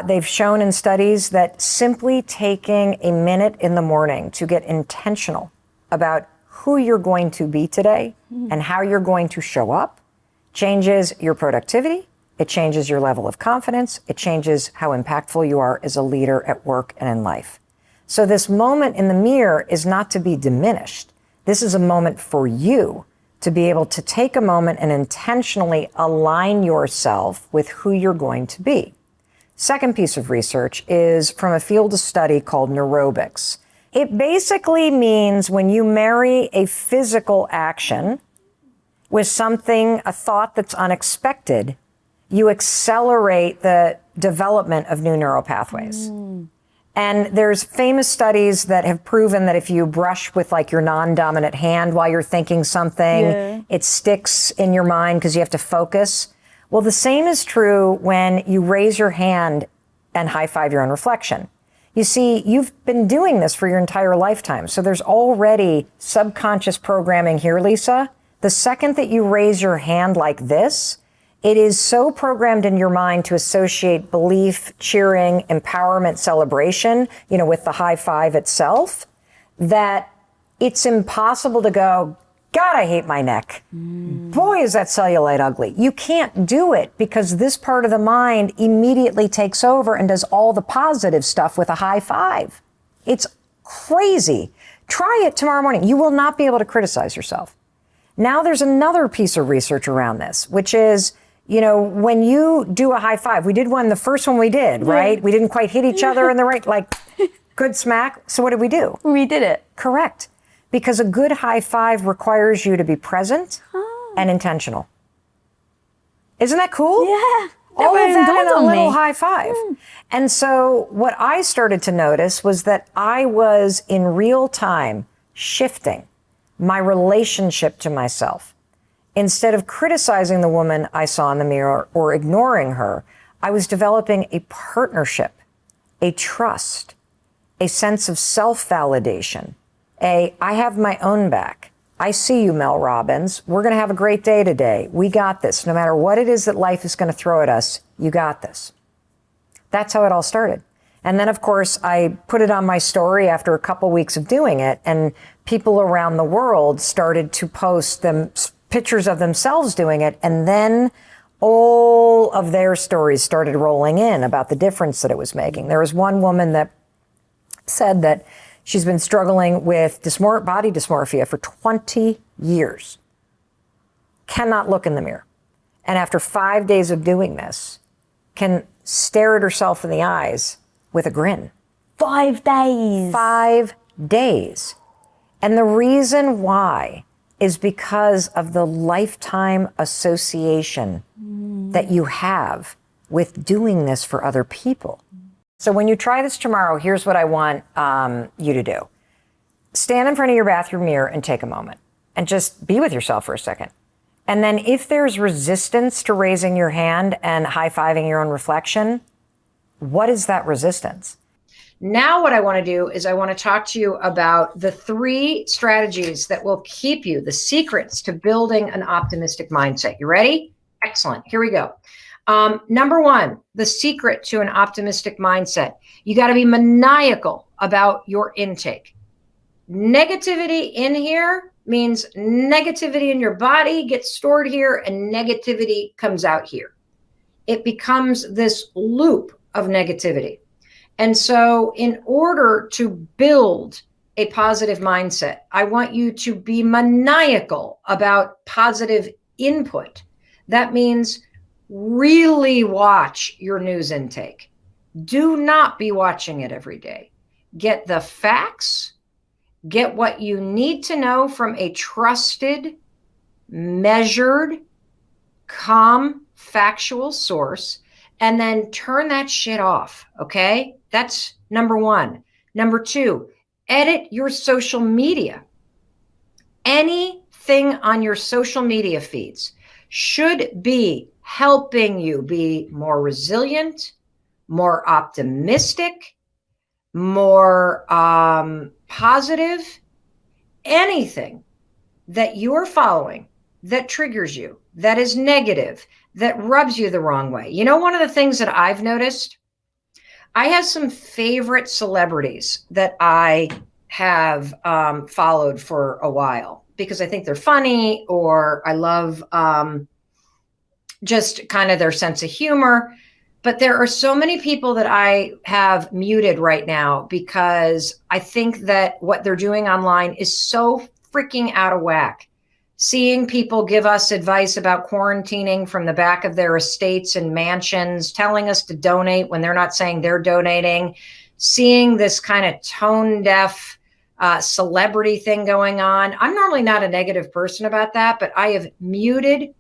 A: They've shown in studies that simply taking a minute in the morning to get intentional about who you're going to be today and how you're going to show up changes your productivity. It changes your level of confidence. It changes how impactful you are as a leader at work and in life. So this moment in the mirror is not to be diminished. This is a moment for you to be able to take a moment and intentionally align yourself with who you're going to be. Second piece of research is from a field of study called neurobics. It basically means when you marry a physical action with something, a thought that's unexpected, you accelerate the development of new neural pathways. And there's famous studies that have proven that if you brush with like your non-dominant hand while you're thinking something, it sticks in your mind because you have to focus. Well, the same is true when you raise your hand and high-five your own reflection. You see, you've been doing this for your entire lifetime. So there's already subconscious programming here, Lisa. The second that you raise your hand like this, it is so programmed in your mind to associate belief, cheering, empowerment, celebration, with the high five itself, that it's impossible to go, God, I hate my neck. Boy, is that cellulite ugly. You can't do it because this part of the mind immediately takes over and does all the positive stuff with a high five. It's crazy. Try it tomorrow morning. You will not be able to criticize yourself. Now there's another piece of research around this, which is, when you do a high five, we did one, the first one we did, right? We didn't quite hit each other in the right, good smack. So what did we do?
F: We did it.
A: Correct. Because a good high five requires you to be present and intentional. Isn't that cool?
F: Yeah.
A: All of that in a little high five. And so what I started to notice was that I was in real time shifting my relationship to myself. Instead of criticizing the woman I saw in the mirror or ignoring her, I was developing a partnership, a trust, a sense of self-validation, I have my own back. I see you, Mel Robbins. We're going to have a great day today. We got this. No matter what it is that life is going to throw at us, you got this. That's how it all started. And then, of course, I put it on my story after a couple weeks of doing it, and people around the world started to post pictures of themselves doing it, and then all of their stories started rolling in about the difference that it was making. There was one woman that said that she's been struggling with body dysmorphia for 20 years. Cannot look in the mirror. And after 5 days of doing this, can stare at herself in the eyes with a grin.
F: 5 days.
A: 5 days. And the reason why is because of the lifetime association that you have with doing this for other people. So when you try this tomorrow, here's what I want you to do. Stand in front of your bathroom mirror and take a moment and just be with yourself for a second. And then if there's resistance to raising your hand and high-fiving your own reflection, what is that resistance?
C: Now what I want to do is I want to talk to you about the 3 strategies that will keep you, the secrets to building an optimistic mindset. You ready? Excellent. Here we go. Number 1, the secret to an optimistic mindset. You got to be maniacal about your intake. Negativity in here means negativity in your body gets stored here and negativity comes out here. It becomes this loop of negativity. And so in order to build a positive mindset, I want you to be maniacal about positive input. That means really watch your news intake. Do not be watching it every day. Get the facts, get what you need to know from a trusted, measured, calm, factual source, and then turn that shit off, okay? That's number 1. Number 2, edit your social media. Anything on your social media feeds should be helping you be more resilient, more optimistic, more positive. Anything that you're following that triggers you, that is negative, that rubs you the wrong way. You know, one of the things that I've noticed, I have some favorite celebrities that I have followed for a while because I think they're funny, or I love just kind of their sense of humor. But there are so many people that I have muted right now because I think that what they're doing online is so freaking out of whack. Seeing people give us advice about quarantining from the back of their estates and mansions, telling us to donate when they're not saying they're donating, seeing this kind of tone deaf celebrity thing going on. I'm normally not a negative person about that, but I have muted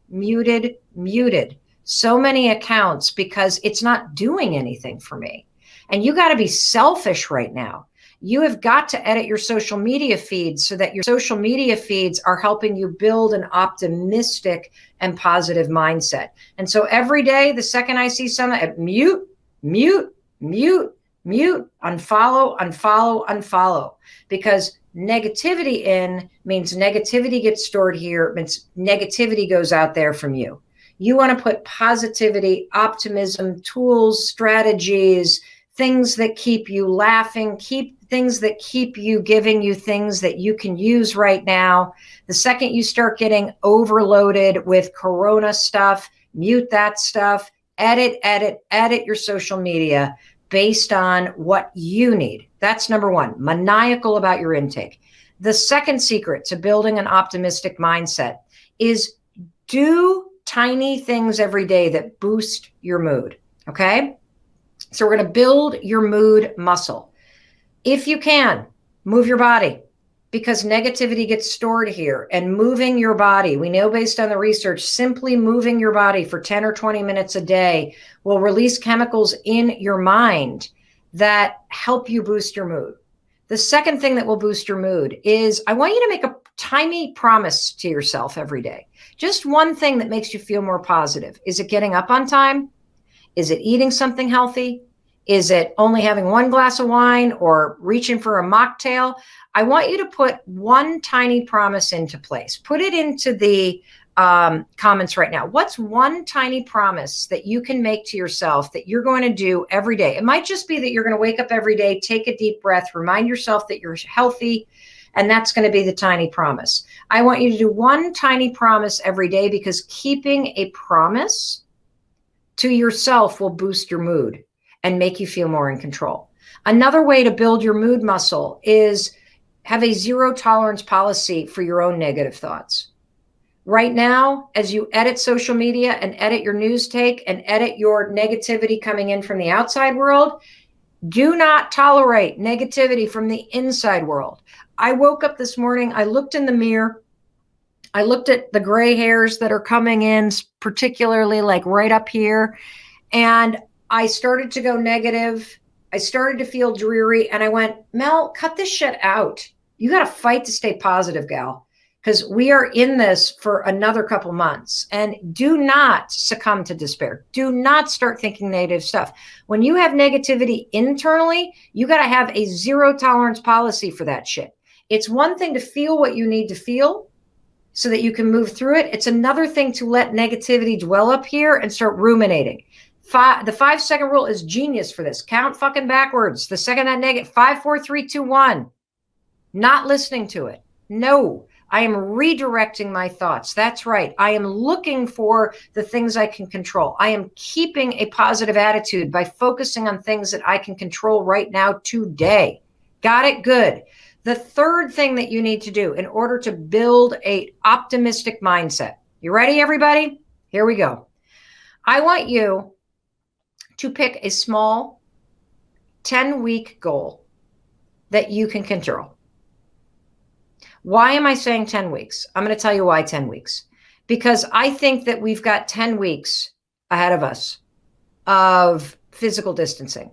C: so many accounts because it's not doing anything for me. And you got to be selfish right now. You have got to edit your social media feeds so that your social media feeds are helping you build an optimistic and positive mindset. And so every day, the second I see something, mute, unfollow, because negativity in means negativity gets stored here, means negativity goes out there from you. You want to put positivity, optimism, tools, strategies, things that keep you laughing, things that keep you giving you things that you can use right now. The second you start getting overloaded with Corona stuff, mute that stuff, edit your social media based on what you need. That's number 1, maniacal about your intake. The second secret to building an optimistic mindset is do tiny things every day that boost your mood, okay? So we're going to build your mood muscle. If you can, move your body, because negativity gets stored here. And moving your body, we know based on the research, simply moving your body for 10 or 20 minutes a day will release chemicals in your mind that help you boost your mood. The second thing that will boost your mood is I want you to make a tiny promise to yourself every day. Just one thing that makes you feel more positive. Is it getting up on time? Is it eating something healthy? Is it only having 1 glass of wine or reaching for a mocktail? I want you to put one tiny promise into place. Put it into the comments right now. What's one tiny promise that you can make to yourself that you're going to do every day? It might just be that you're going to wake up every day, take a deep breath, remind yourself that you're healthy, and that's going to be the tiny promise. I want you to do one tiny promise every day, because keeping a promise to yourself will boost your mood and make you feel more in control. Another way to build your mood muscle is have a 0 tolerance policy for your own negative thoughts. Right now, as you edit social media and edit your news take and edit your negativity coming in from the outside world, do not tolerate negativity from the inside world. I woke up this morning, I looked in the mirror, I looked at the gray hairs that are coming in, particularly like right up here, and I started to go negative. I started to feel dreary, and I went, Mel, cut this shit out. You got to fight to stay positive, gal, because we are in this for another couple months. And do not succumb to despair. Do not start thinking negative stuff. When you have negativity internally, you got to have a zero tolerance policy for that shit. It's one thing to feel what you need to feel so that you can move through it. It's another thing to let negativity dwell up here and start ruminating. The 5-second rule is genius for this. Count fucking backwards. The second that negative, 5, 4, 3, 2, 1. Not listening to it. No, I am redirecting my thoughts. That's right. I am looking for the things I can control. I am keeping a positive attitude by focusing on things that I can control right now today. Got it? Good. The third thing that you need to do in order to build an optimistic mindset. You ready, everybody? Here we go. I want you to pick a small 10-week goal that you can control. Why am I saying 10 weeks? I'm going to tell you why 10 weeks. Because I think that we've got 10 weeks ahead of us of physical distancing.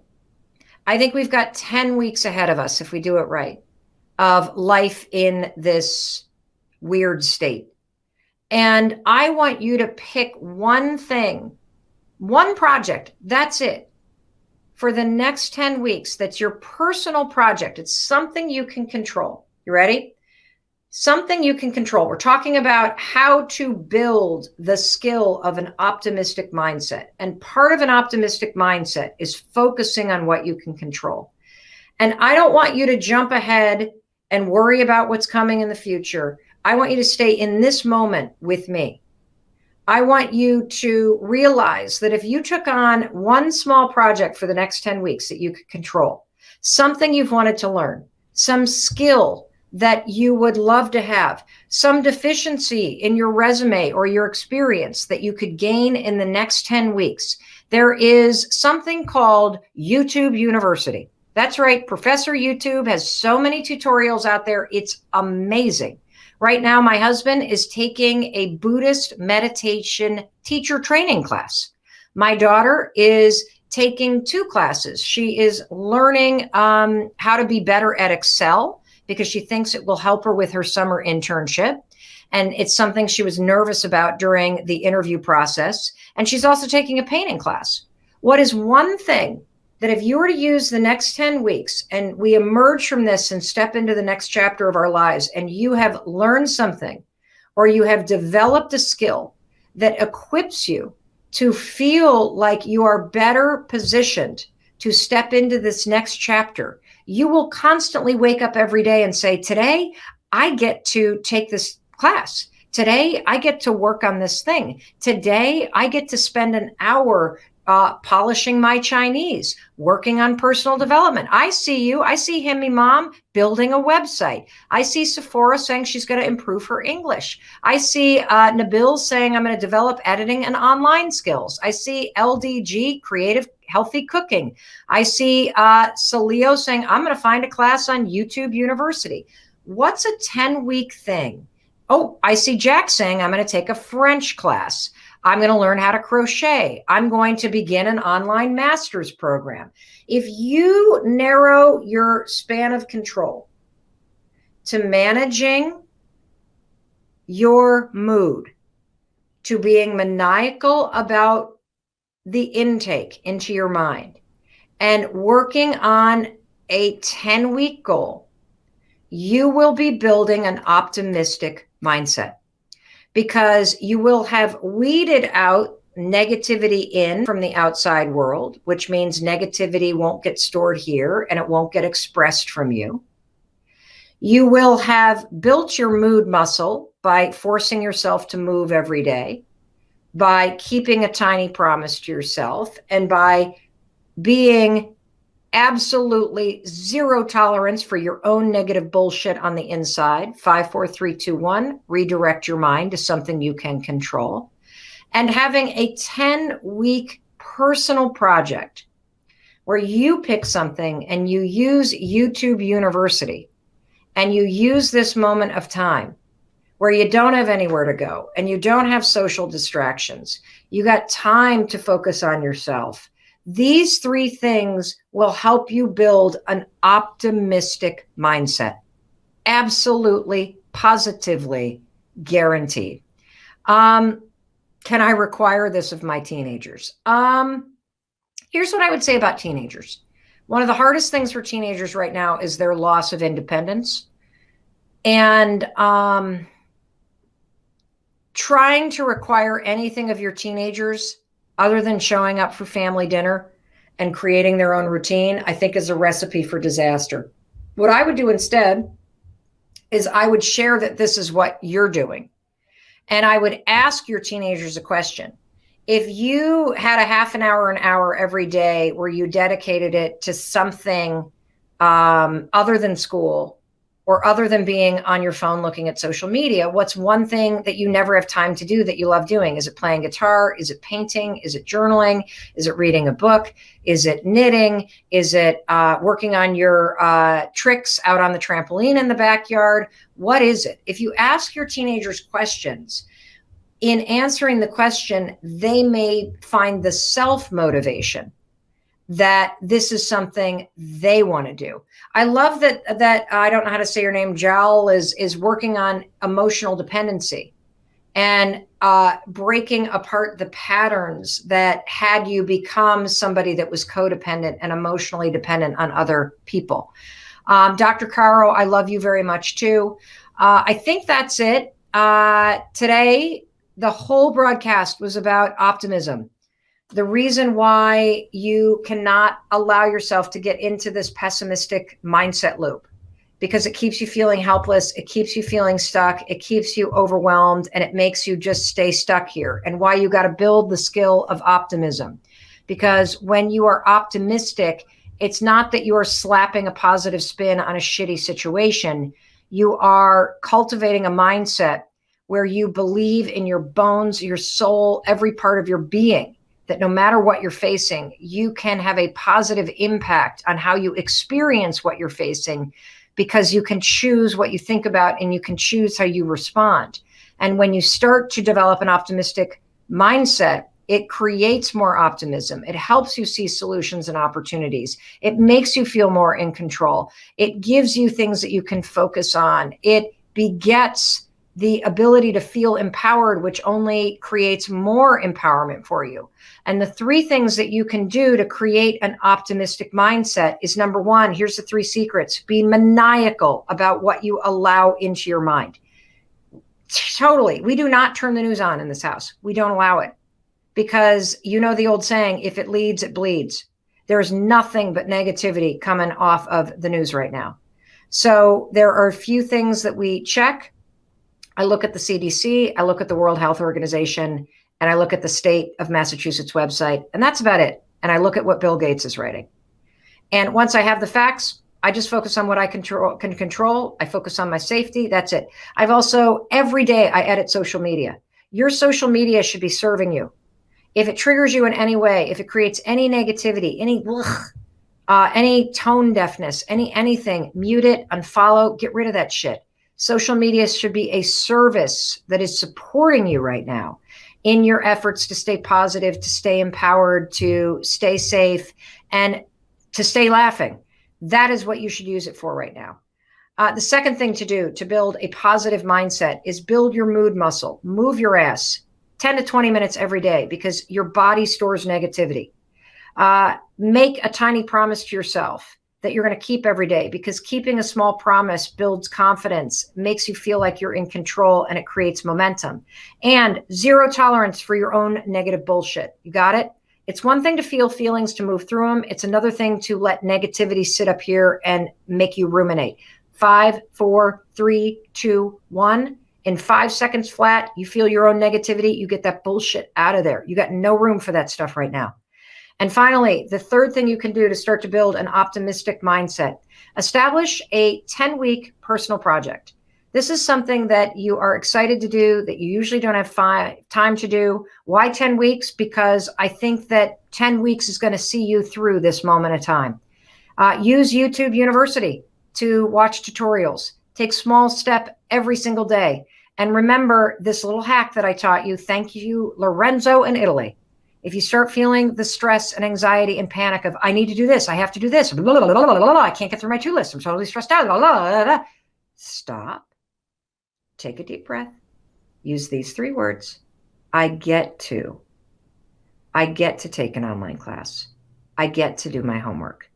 C: I think we've got 10 weeks ahead of us, if we do it right, of life in this weird state. And I want you to pick one thing, one project, that's it, for the next 10 weeks. That's your personal project. It's something you can control. You ready? Something you can control. We're talking about how to build the skill of an optimistic mindset. And part of an optimistic mindset is focusing on what you can control. And I don't want you to jump ahead and worry about what's coming in the future. I want you to stay in this moment with me. I want you to realize that if you took on one small project for the next 10 weeks that you could control, something you've wanted to learn, some skill that you would love to have, some deficiency in your resume or your experience that you could gain in the next 10 weeks. There is something called YouTube University. That's right. Professor YouTube has so many tutorials out there. It's amazing. Right now, my husband is taking a Buddhist meditation teacher training class. My daughter is taking 2 classes. She is learning how to be better at Excel because she thinks it will help her with her summer internship. And it's something she was nervous about during the interview process. And she's also taking a painting class. What is one thing that if you were to use the next 10 weeks and we emerge from this and step into the next chapter of our lives and you have learned something or you have developed a skill that equips you to feel like you are better positioned to step into this next chapter, you will constantly wake up every day and say, today I get to take this class. Today I get to work on this thing. Today I get to spend an hour polishing my Chinese, working on personal development. I see you. I see Himmy Mom building a website. I see Sephora saying she's going to improve her English. I see Nabil saying I'm going to develop editing and online skills. I see LDG, creative, healthy cooking. I see Salio saying I'm going to find a class on YouTube University. What's a 10-week thing? Oh, I see Jack saying I'm going to take a French class. I'm going to learn how to crochet. I'm going to begin an online master's program. If you narrow your span of control to managing your mood, to being maniacal about the intake into your mind, and working on a 10-week goal, you will be building an optimistic mindset. Because you will have weeded out negativity in from the outside world, which means negativity won't get stored here and it won't get expressed from you. You will have built your mood muscle by forcing yourself to move every day, by keeping a tiny promise to yourself, and by being absolutely zero tolerance for your own negative bullshit on the inside. 5, 4, 3, 2, 1, redirect your mind to something you can control. And having a 10-week personal project where you pick something and you use YouTube University and you use this moment of time where you don't have anywhere to go and you don't have social distractions. You got time to focus on yourself. These 3 things will help you build an optimistic mindset. Absolutely Positively guaranteed. Can I require this of my teenagers? Here's what I would say about teenagers. One of the hardest things for teenagers right now is their loss of independence. And trying to require anything of your teenagers other than showing up for family dinner and creating their own routine, I think is a recipe for disaster. What I would do instead is I would share that this is what you're doing. And I would ask your teenagers a question. If you had a half an hour every day where you dedicated it to something other than school or other than being on your phone looking at social media, what's one thing that you never have time to do that you love doing? Is it playing guitar? Is it painting? Is it journaling? Is it reading a book? Is it knitting? Is it working on your tricks out on the trampoline in the backyard? What is it? If you ask your teenagers questions, in answering the question, they may find the self-motivation that this is something they want to do. I love that I don't know how to say your name, Jal, is working on emotional dependency and breaking apart the patterns that had you become somebody that was codependent and emotionally dependent on other people. Dr. Caro, I love you very much too. I think that's it. Today, the whole broadcast was about optimism. The reason why you cannot allow yourself to get into this pessimistic mindset loop, because it keeps you feeling helpless, it keeps you feeling stuck, it keeps you overwhelmed, and it makes you just stay stuck here. And why you got to build the skill of optimism. Because when you are optimistic, it's not that you are slapping a positive spin on a shitty situation. You are cultivating a mindset where you believe in your bones, your soul, every part of your being, that no matter what you're facing, you can have a positive impact on how you experience what you're facing, because you can choose what you think about and you can choose how you respond. And when you start to develop an optimistic mindset, it creates more optimism. It helps you see solutions and opportunities. It makes you feel more in control. It gives you things that you can focus on. It begets the ability to feel empowered, which only creates more empowerment for you. And the three things that you can do to create an optimistic mindset is, number one, here's the three secrets. Be maniacal about what you allow into your mind. Totally. We do not turn the news on in this house. We don't allow it, because you know the old saying, if it leads, it bleeds. There's nothing but negativity coming off of the news right now. So there are a few things that we check. I look at the CDC, I look at the World Health Organization, and I look at the state of Massachusetts website, and that's about it. And I look at what Bill Gates is writing. And once I have the facts, I just focus on what I can control. I focus on my safety. That's it. I've also, every day I edit social media. Your social media should be serving you. If it triggers you in any way, if it creates any negativity, any tone deafness, anything, mute it, unfollow, get rid of that shit. Social media should be a service that is supporting you right now in your efforts to stay positive, to stay empowered, to stay safe, and to stay laughing. That is what you should use it for right now. The second thing to do to build a positive mindset is build your mood muscle. Move your ass 10 to 20 minutes every day, because your body stores negativity. Make a tiny promise to yourself that you're going to keep every day, because keeping a small promise builds confidence, makes you feel like you're in control, and it creates momentum. And zero tolerance for your own negative bullshit. You got it? It's one thing to feel feelings, to move through them. It's another thing to let negativity sit up here and make you ruminate. 5, 4, 3, 2, 1. In 5 seconds flat, you feel your own negativity. You get that bullshit out of there. You got no room for that stuff right now. And finally, the third thing you can do to start to build an optimistic mindset, establish a 10-week personal project. This is something that you are excited to do, that you usually don't have time to do. Why 10 weeks? Because I think that 10 weeks is going to see you through this moment of time. Use YouTube University to watch tutorials. Take small step every single day. And remember this little hack that I taught you. Thank you, Lorenzo in Italy. If you start feeling the stress and anxiety and panic of, I need to do this, I have to do this, blah, blah, blah, blah, blah, I can't get through my to-do list, I'm totally stressed out, blah, blah, blah, blah, stop.
A: take a deep breath, use these 3 words. I get to take an online class. I get to do my homework.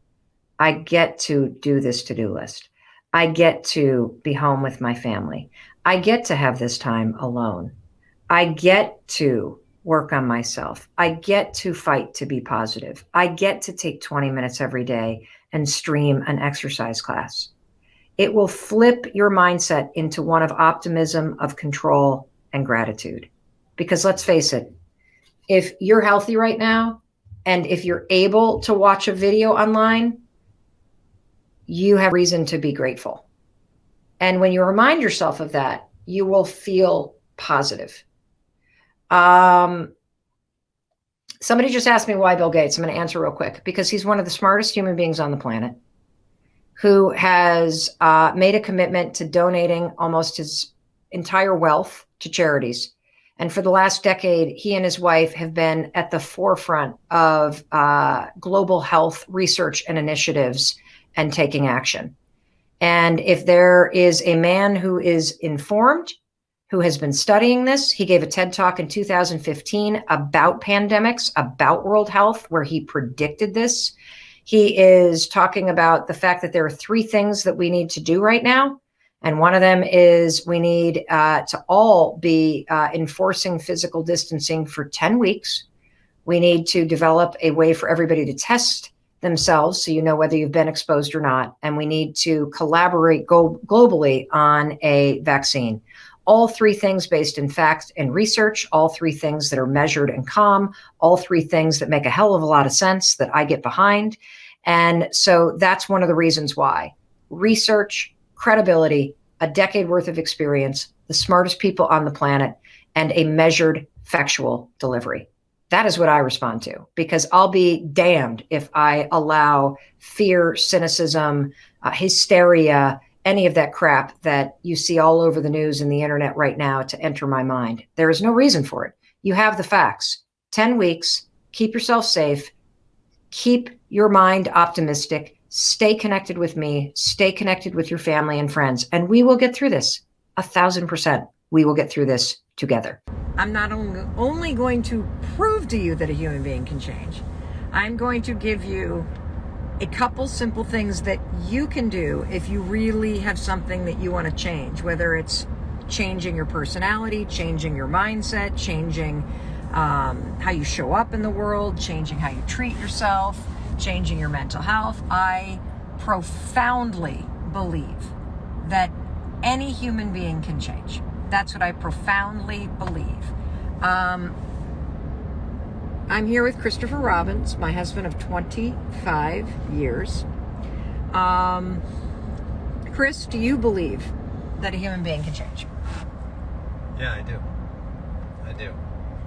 A: I get to do this to-do list. I get to be home with my family. I get to have this time alone. I get to work on myself. I get to fight to be positive. I get to take 20 minutes every day and stream an exercise class. It will flip your mindset into one of optimism, of control, and gratitude. Because let's face it, if you're healthy right now, and if you're able to watch a video online, you have reason to be grateful. And when you remind yourself of that, you will feel positive. Somebody just asked me why Bill Gates. I'm going to answer real quick, because he's one of the smartest human beings on the planet who has made a commitment to donating almost his entire wealth to charities. And for the last decade, he and his wife have been at the forefront of global health research and initiatives and taking action. And if there is a man who is informed, who has been studying this, he gave a TED Talk in 2015 about pandemics, about world health, where he predicted this. He is talking about the fact that there are 3 things that we need to do right now. And one of them is we need to all be enforcing physical distancing for 10 weeks. We need to develop a way for everybody to test themselves so you know whether you've been exposed or not. And we need to collaborate globally on a vaccine. All 3 things based in fact and research, all 3 things that are measured and calm, all 3 things that make a hell of a lot of sense that I get behind. And so that's one of the reasons why. Research, credibility, a decade worth of experience, the smartest people on the planet, and a measured factual delivery. That is what I respond to, because I'll be damned if I allow fear, cynicism, hysteria, any of that crap that you see all over the news and the internet right now to enter my mind. There is no reason for it. You have the facts. 10 weeks, keep yourself safe, keep your mind optimistic, stay connected with me, stay connected with your family and friends, and we will get through this. 1,000%. We will get through this together. I'm not only going to prove to you that a human being can change, I'm going to give you a couple simple things that you can do if you really have something that you want to change, whether it's changing your personality, changing your mindset, changing how you show up in the world, changing how you treat yourself, changing your mental health. I profoundly believe that any human being can change. That's what I profoundly believe. I'm here with Christopher Robbins, my husband of 25 years. Chris, do you believe that a human being can change?
G: Yeah, I do.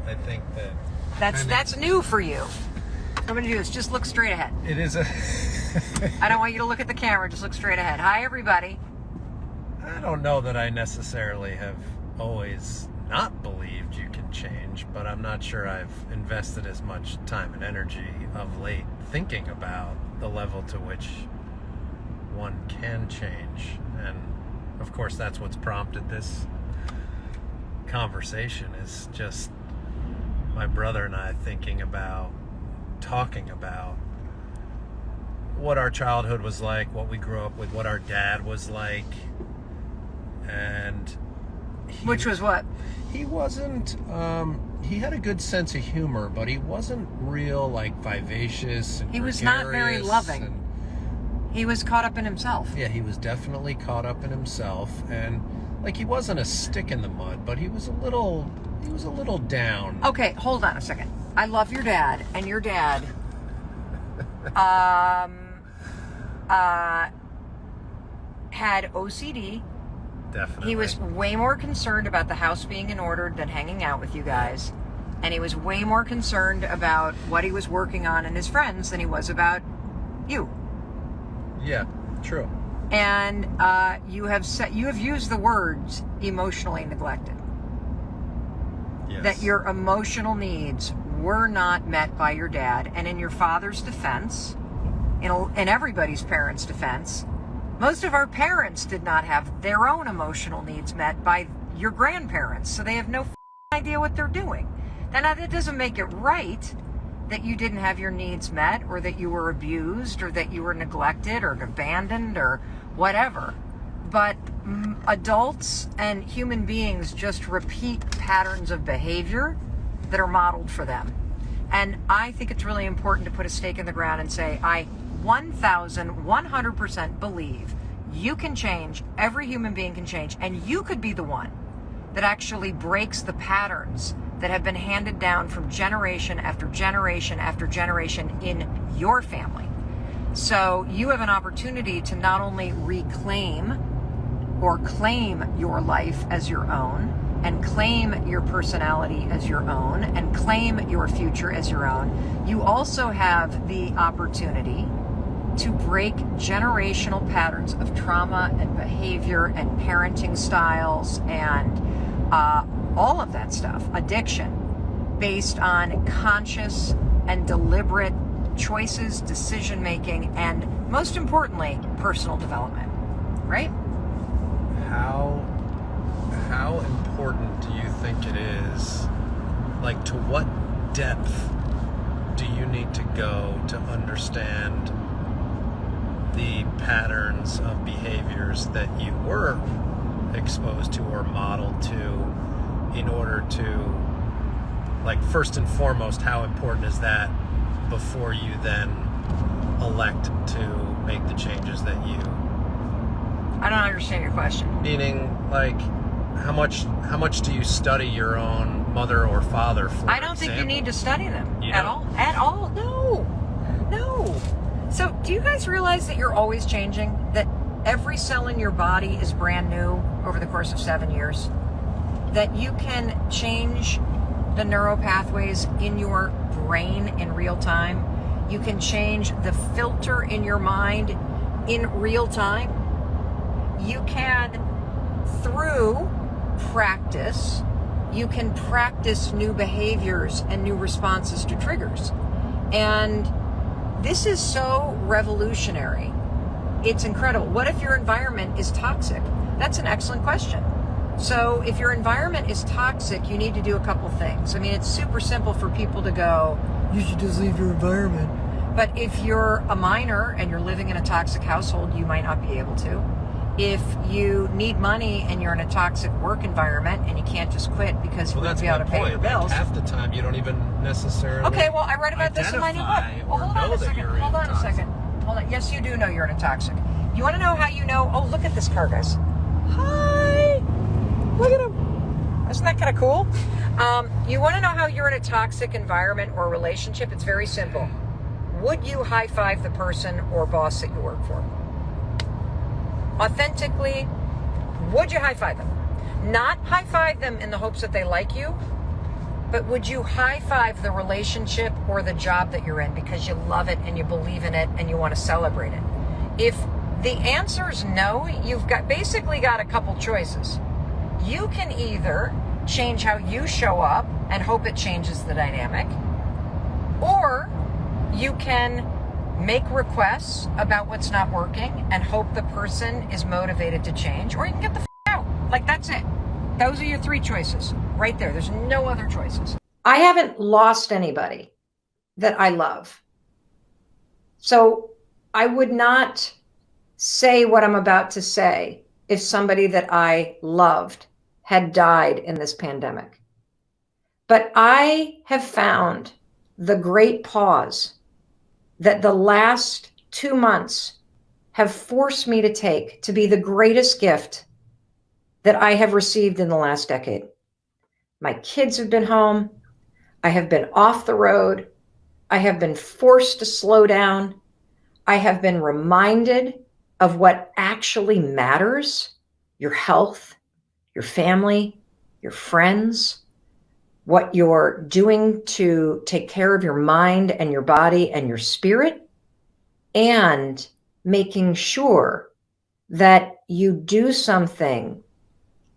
G: I think that...
A: That's new for you. I'm going to do this. Just look straight ahead.
G: It is a...
A: I don't want you to look at the camera. Just look straight ahead. Hi, everybody.
G: I don't know that I necessarily have always not believed you can change, but I'm not sure I've invested as much time and energy of late thinking about the level to which one can change. And of course, that's what's prompted this conversation, is just my brother and I talking about what our childhood was like, what we grew up with, what our dad was like. And
A: which was what?
G: He wasn't, he had a good sense of humor, but he wasn't real, like, vivacious and
A: he was not very loving. He was caught up in himself.
G: Yeah, he was definitely caught up in himself, and like, he wasn't a stick in the mud, but he was a little down.
A: Okay, hold on a second. I love your dad, and your dad had OCD.
G: Definitely.
A: He was way more concerned about the house being in order than hanging out with you guys. And he was way more concerned about what he was working on and his friends than he was about you.
G: Yeah, true.
A: And you have used the words emotionally neglected.
G: Yes.
A: That your emotional needs were not met by your dad. And in your father's defense, in everybody's parents' defense, most of our parents did not have their own emotional needs met by
C: your grandparents, so they have no idea what they're doing. Now that doesn't make it right that you didn't have your needs met, or that you were abused, or that you were neglected or abandoned or whatever. But adults and human beings just repeat patterns of behavior that are modeled for them. And I think it's really important to put a stake in the ground and say, I 1,100% believe you can change, every human being can change, and you could be the one that actually breaks the patterns that have been handed down from generation after generation after generation in your family. So you have an opportunity to not only reclaim or claim your life as your own, and claim your personality as your own, and claim your future as your own, you also have the opportunity to break generational patterns of trauma and behavior and parenting styles and all of that stuff, addiction, based on conscious and deliberate choices, decision making, and most importantly, personal development, right?
G: How important do you think it is, like, to what depth do you need to go to understand the patterns of behaviors that you were exposed to or modeled to, in order to, like, first and foremost, how important is that before you then elect to make the changes that you...
C: I don't understand your question.
G: Meaning, like, how much do you study your own mother or father, for
C: I don't think you need to study them at all. No. So do you guys realize that you're always changing? That every cell in your body is brand new over the course of 7 years? That you can change the neural pathways in your brain in real time? You can change the filter in your mind in real time? You can, through practice, you can practice new behaviors and new responses to triggers. And this is so revolutionary. It's incredible. What if your environment is toxic? That's an excellent question. So if your environment is toxic, you need to do a couple things. I mean, it's super simple for people to go, you should just leave your environment. But if you're a minor and you're living in a toxic household, you might not be able to. If you need money and you're in a toxic work environment and you can't just quit because you won't be able to pay your bills.
G: Like, half the time you don't even necessarily...
C: Okay, well, I read about this in my new book. Well, hold on a second. Hold on. Yes, you do know you're in a toxic. You want to know how you know? Oh, look at this car, guys. Hi. Look at him. Isn't that kind of cool? You want to know how you're in a toxic environment or relationship? It's very simple. Would you high-five the person or boss that you work for? Authentically, would you high-five them? Not high-five them in the hopes that they like you, but would you high-five the relationship or the job that you're in because you love it and you believe in it and you want to celebrate it? If the answer is no, you've basically got a couple choices. You can either change how you show up and hope it changes the dynamic, or you can make requests about what's not working and hope the person is motivated to change, or you can get the out. Like, that's it. Those are your three choices right there. There's no other choices. I haven't lost anybody that I love. So I would not say what I'm about to say if somebody that I loved had died in this pandemic. But I have found the great pause that the last 2 months have forced me to take to be the greatest gift that I have received in the last decade. My kids have been home. I have been off the road. I have been forced to slow down. I have been reminded of what actually matters: your health, your family, your friends, what you're doing to take care of your mind and your body and your spirit, and making sure that you do something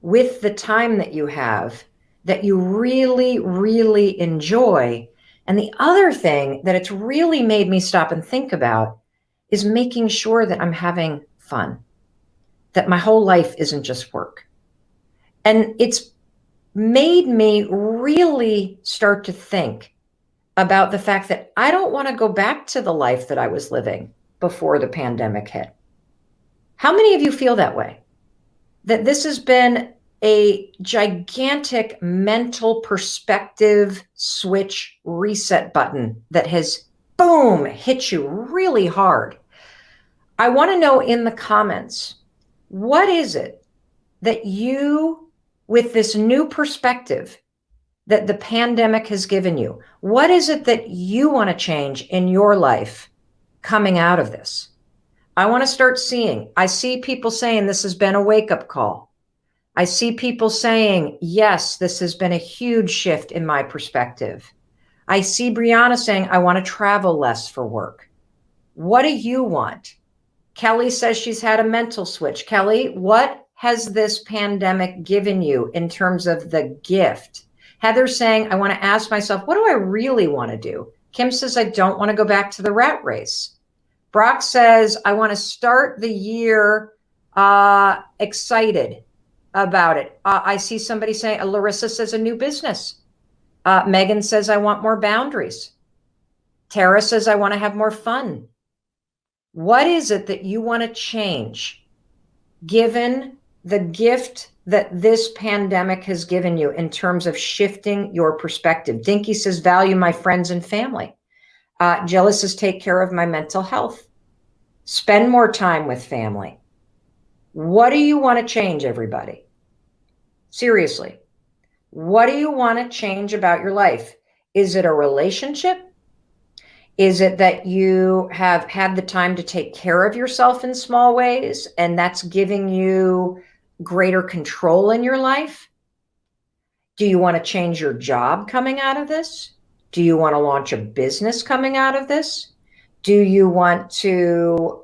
C: with the time that you have that you really, really enjoy. And the other thing that it's really made me stop and think about is making sure that I'm having fun, that my whole life isn't just work.
A: And it's made me really start to think about the fact that I don't want to go back to the life that I was living before the pandemic hit. How many of you feel that way? That this has been a gigantic mental perspective switch reset button that has, boom, hit you really hard. I want to know in the comments, what is it that you, with this new perspective that the pandemic has given you, what is it that you want to change in your life coming out of this? I want to start seeing, I see people saying this has been a wake-up call. I see people saying, yes, this has been a huge shift in my perspective. I see Brianna saying, I want to travel less for work. What do you want? Kelly says she's had a mental switch. Kelly, what has this pandemic given you in terms of the gift? Heather's saying, I want to ask myself, what do I really want to do? Kim says, I don't want to go back to the rat race. Brock says, I want to start the year excited about it. I see somebody saying, Larissa says a new business. Megan says, I want more boundaries. Tara says, I want to have more fun. What is it that you want to change given the gift that this pandemic has given you in terms of shifting your perspective? Dinky says, value my friends and family. Jill says, take care of my mental health. Spend more time with family. What do you want to change, everybody? Seriously, what do you want to change about your life? Is it a relationship? Is it that you have had the time to take care of yourself in small ways and that's giving you greater control in your life? Do you want to change your job coming out of this? Do you want to launch a business coming out of this? Do you want to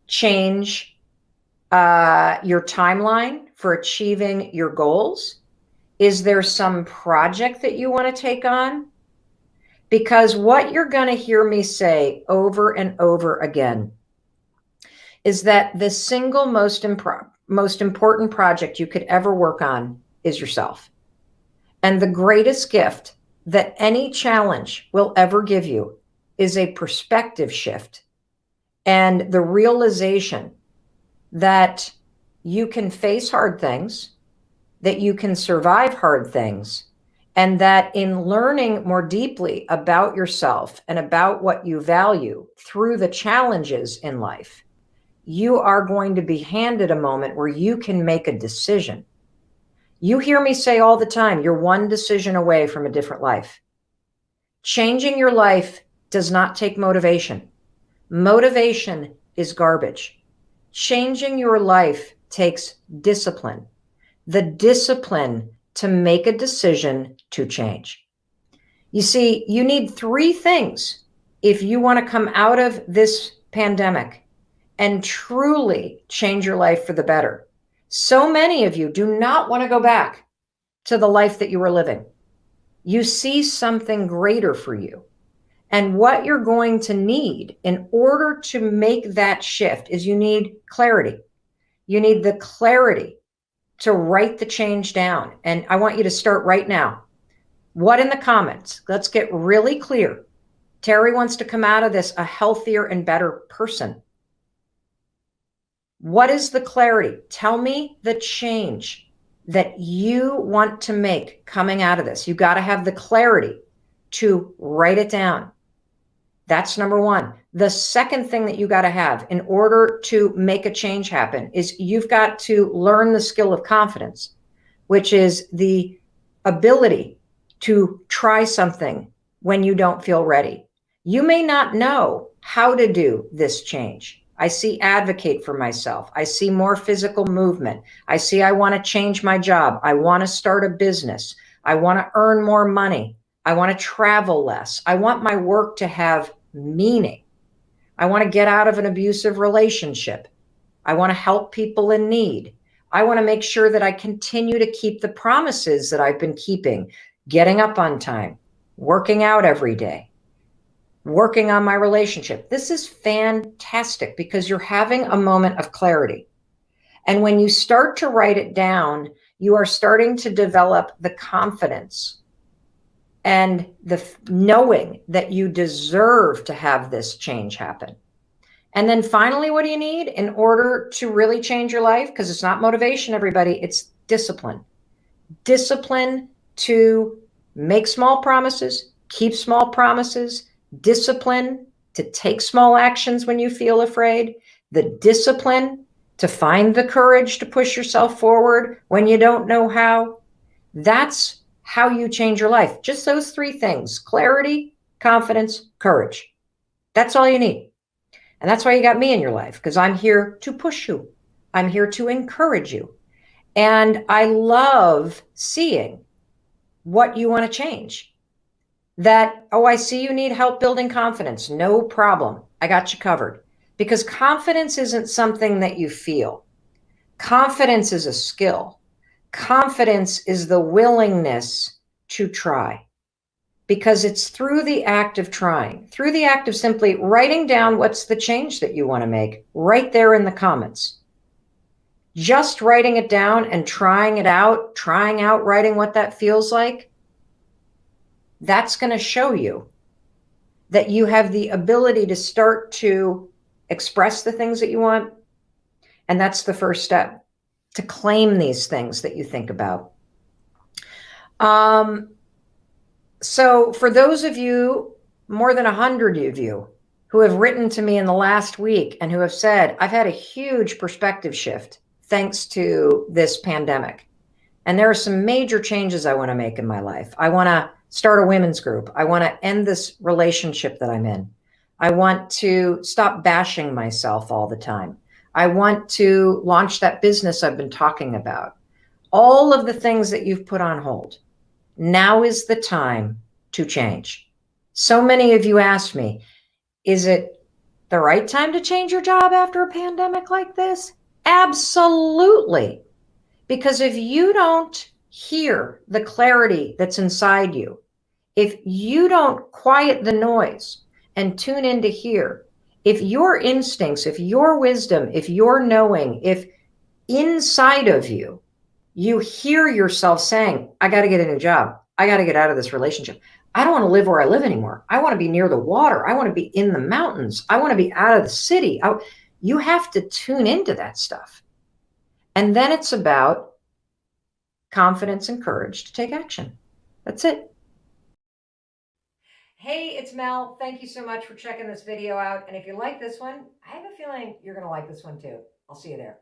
A: change your timeline for achieving your goals? Is there some project that you want to take on? Because what you're going to hear me say over and over again is that the single most important project you could ever work on is yourself. And the greatest gift that any challenge will ever give you is a perspective shift and the realization that you can face hard things, that you can survive hard things, and that in learning more deeply about yourself and about what you value through the challenges in life, you are going to be handed a moment where you can make a decision. You hear me say all the time, you're one decision away from a different life. Changing your life does not take motivation. Motivation is garbage. Changing your life takes discipline. The discipline to make a decision to change. You see, you need three things if you want to come out of this pandemic and truly change your life for the better. So many of you do not want to go back to the life that you were living. You see something greater for you. And what you're going to need in order to make that shift is you need clarity. You need the clarity to write the change down. And I want you to start right now. What in the comments? Let's get really clear. Terry wants to come out of this a healthier and better person. What is the clarity? Tell me the change that you want to make coming out of this. You got to have the clarity to write it down. That's number one. The second thing that you got to have in order to make a change happen is you've got to learn the skill of confidence, which is the ability to try something when you don't feel ready. You may not know how to do this change. I see advocate for myself. I see more physical movement. I see I want to change my job. I want to start a business. I want to earn more money. I want to travel less. I want my work to have meaning. I want to get out of an abusive relationship. I want to help people in need. I want to make sure that I continue to keep the promises that I've been keeping, getting up on time, working out every day, working on my relationship. This is fantastic because you're having a moment of clarity. And when you start to write it down, you are starting to develop the confidence and the knowing that you deserve to have this change happen. And then finally, what do you need in order to really change your life? Because it's not motivation, everybody, it's discipline. Discipline to make small promises, keep small promises, discipline to take small actions when you feel afraid, the discipline to find the courage to push yourself forward when you don't know how. That's how you change your life. Just those three things: clarity, confidence, courage. That's all you need. And that's why you got me in your life, because I'm here to push you. I'm here to encourage you. And I love seeing what you want to change. That, oh, I see you need help building confidence. No problem. I got you covered. Because confidence isn't something that you feel. Confidence is a skill. Confidence is the willingness to try. Because it's through the act of trying, through the act of simply writing down what's the change that you want to make right there in the comments. Just writing it down and trying it out, trying out writing what that feels like, that's going to show you that you have the ability to start to express the things that you want. And that's the first step, to claim these things that you think about. So for those of you, more than 100 of you, who have written to me in the last week and who have said, I've had a huge perspective shift thanks to this pandemic. And there are some major changes I want to make in my life. I want to start a women's group. I want to end this relationship that I'm in. I want to stop bashing myself all the time. I want to launch that business I've been talking about. All of the things that you've put on hold. Now is the time to change. So many of you asked me, is it the right time to change your job after a pandemic like this? Absolutely. Because if you don't hear the clarity that's inside you, if you don't quiet the noise and tune in to hear, if your instincts, if your wisdom, if your knowing, if inside of you, you hear yourself saying, I got to get a new job. I got to get out of this relationship. I don't want to live where I live anymore. I want to be near the water. I want to be in the mountains. I want to be out of the city. You have to tune into that stuff. And then it's about confidence and courage to take action. That's it. Hey, it's Mel. Thank you so much for checking this video out. And if you like this one, I have a feeling you're going to like this one too. I'll see you there.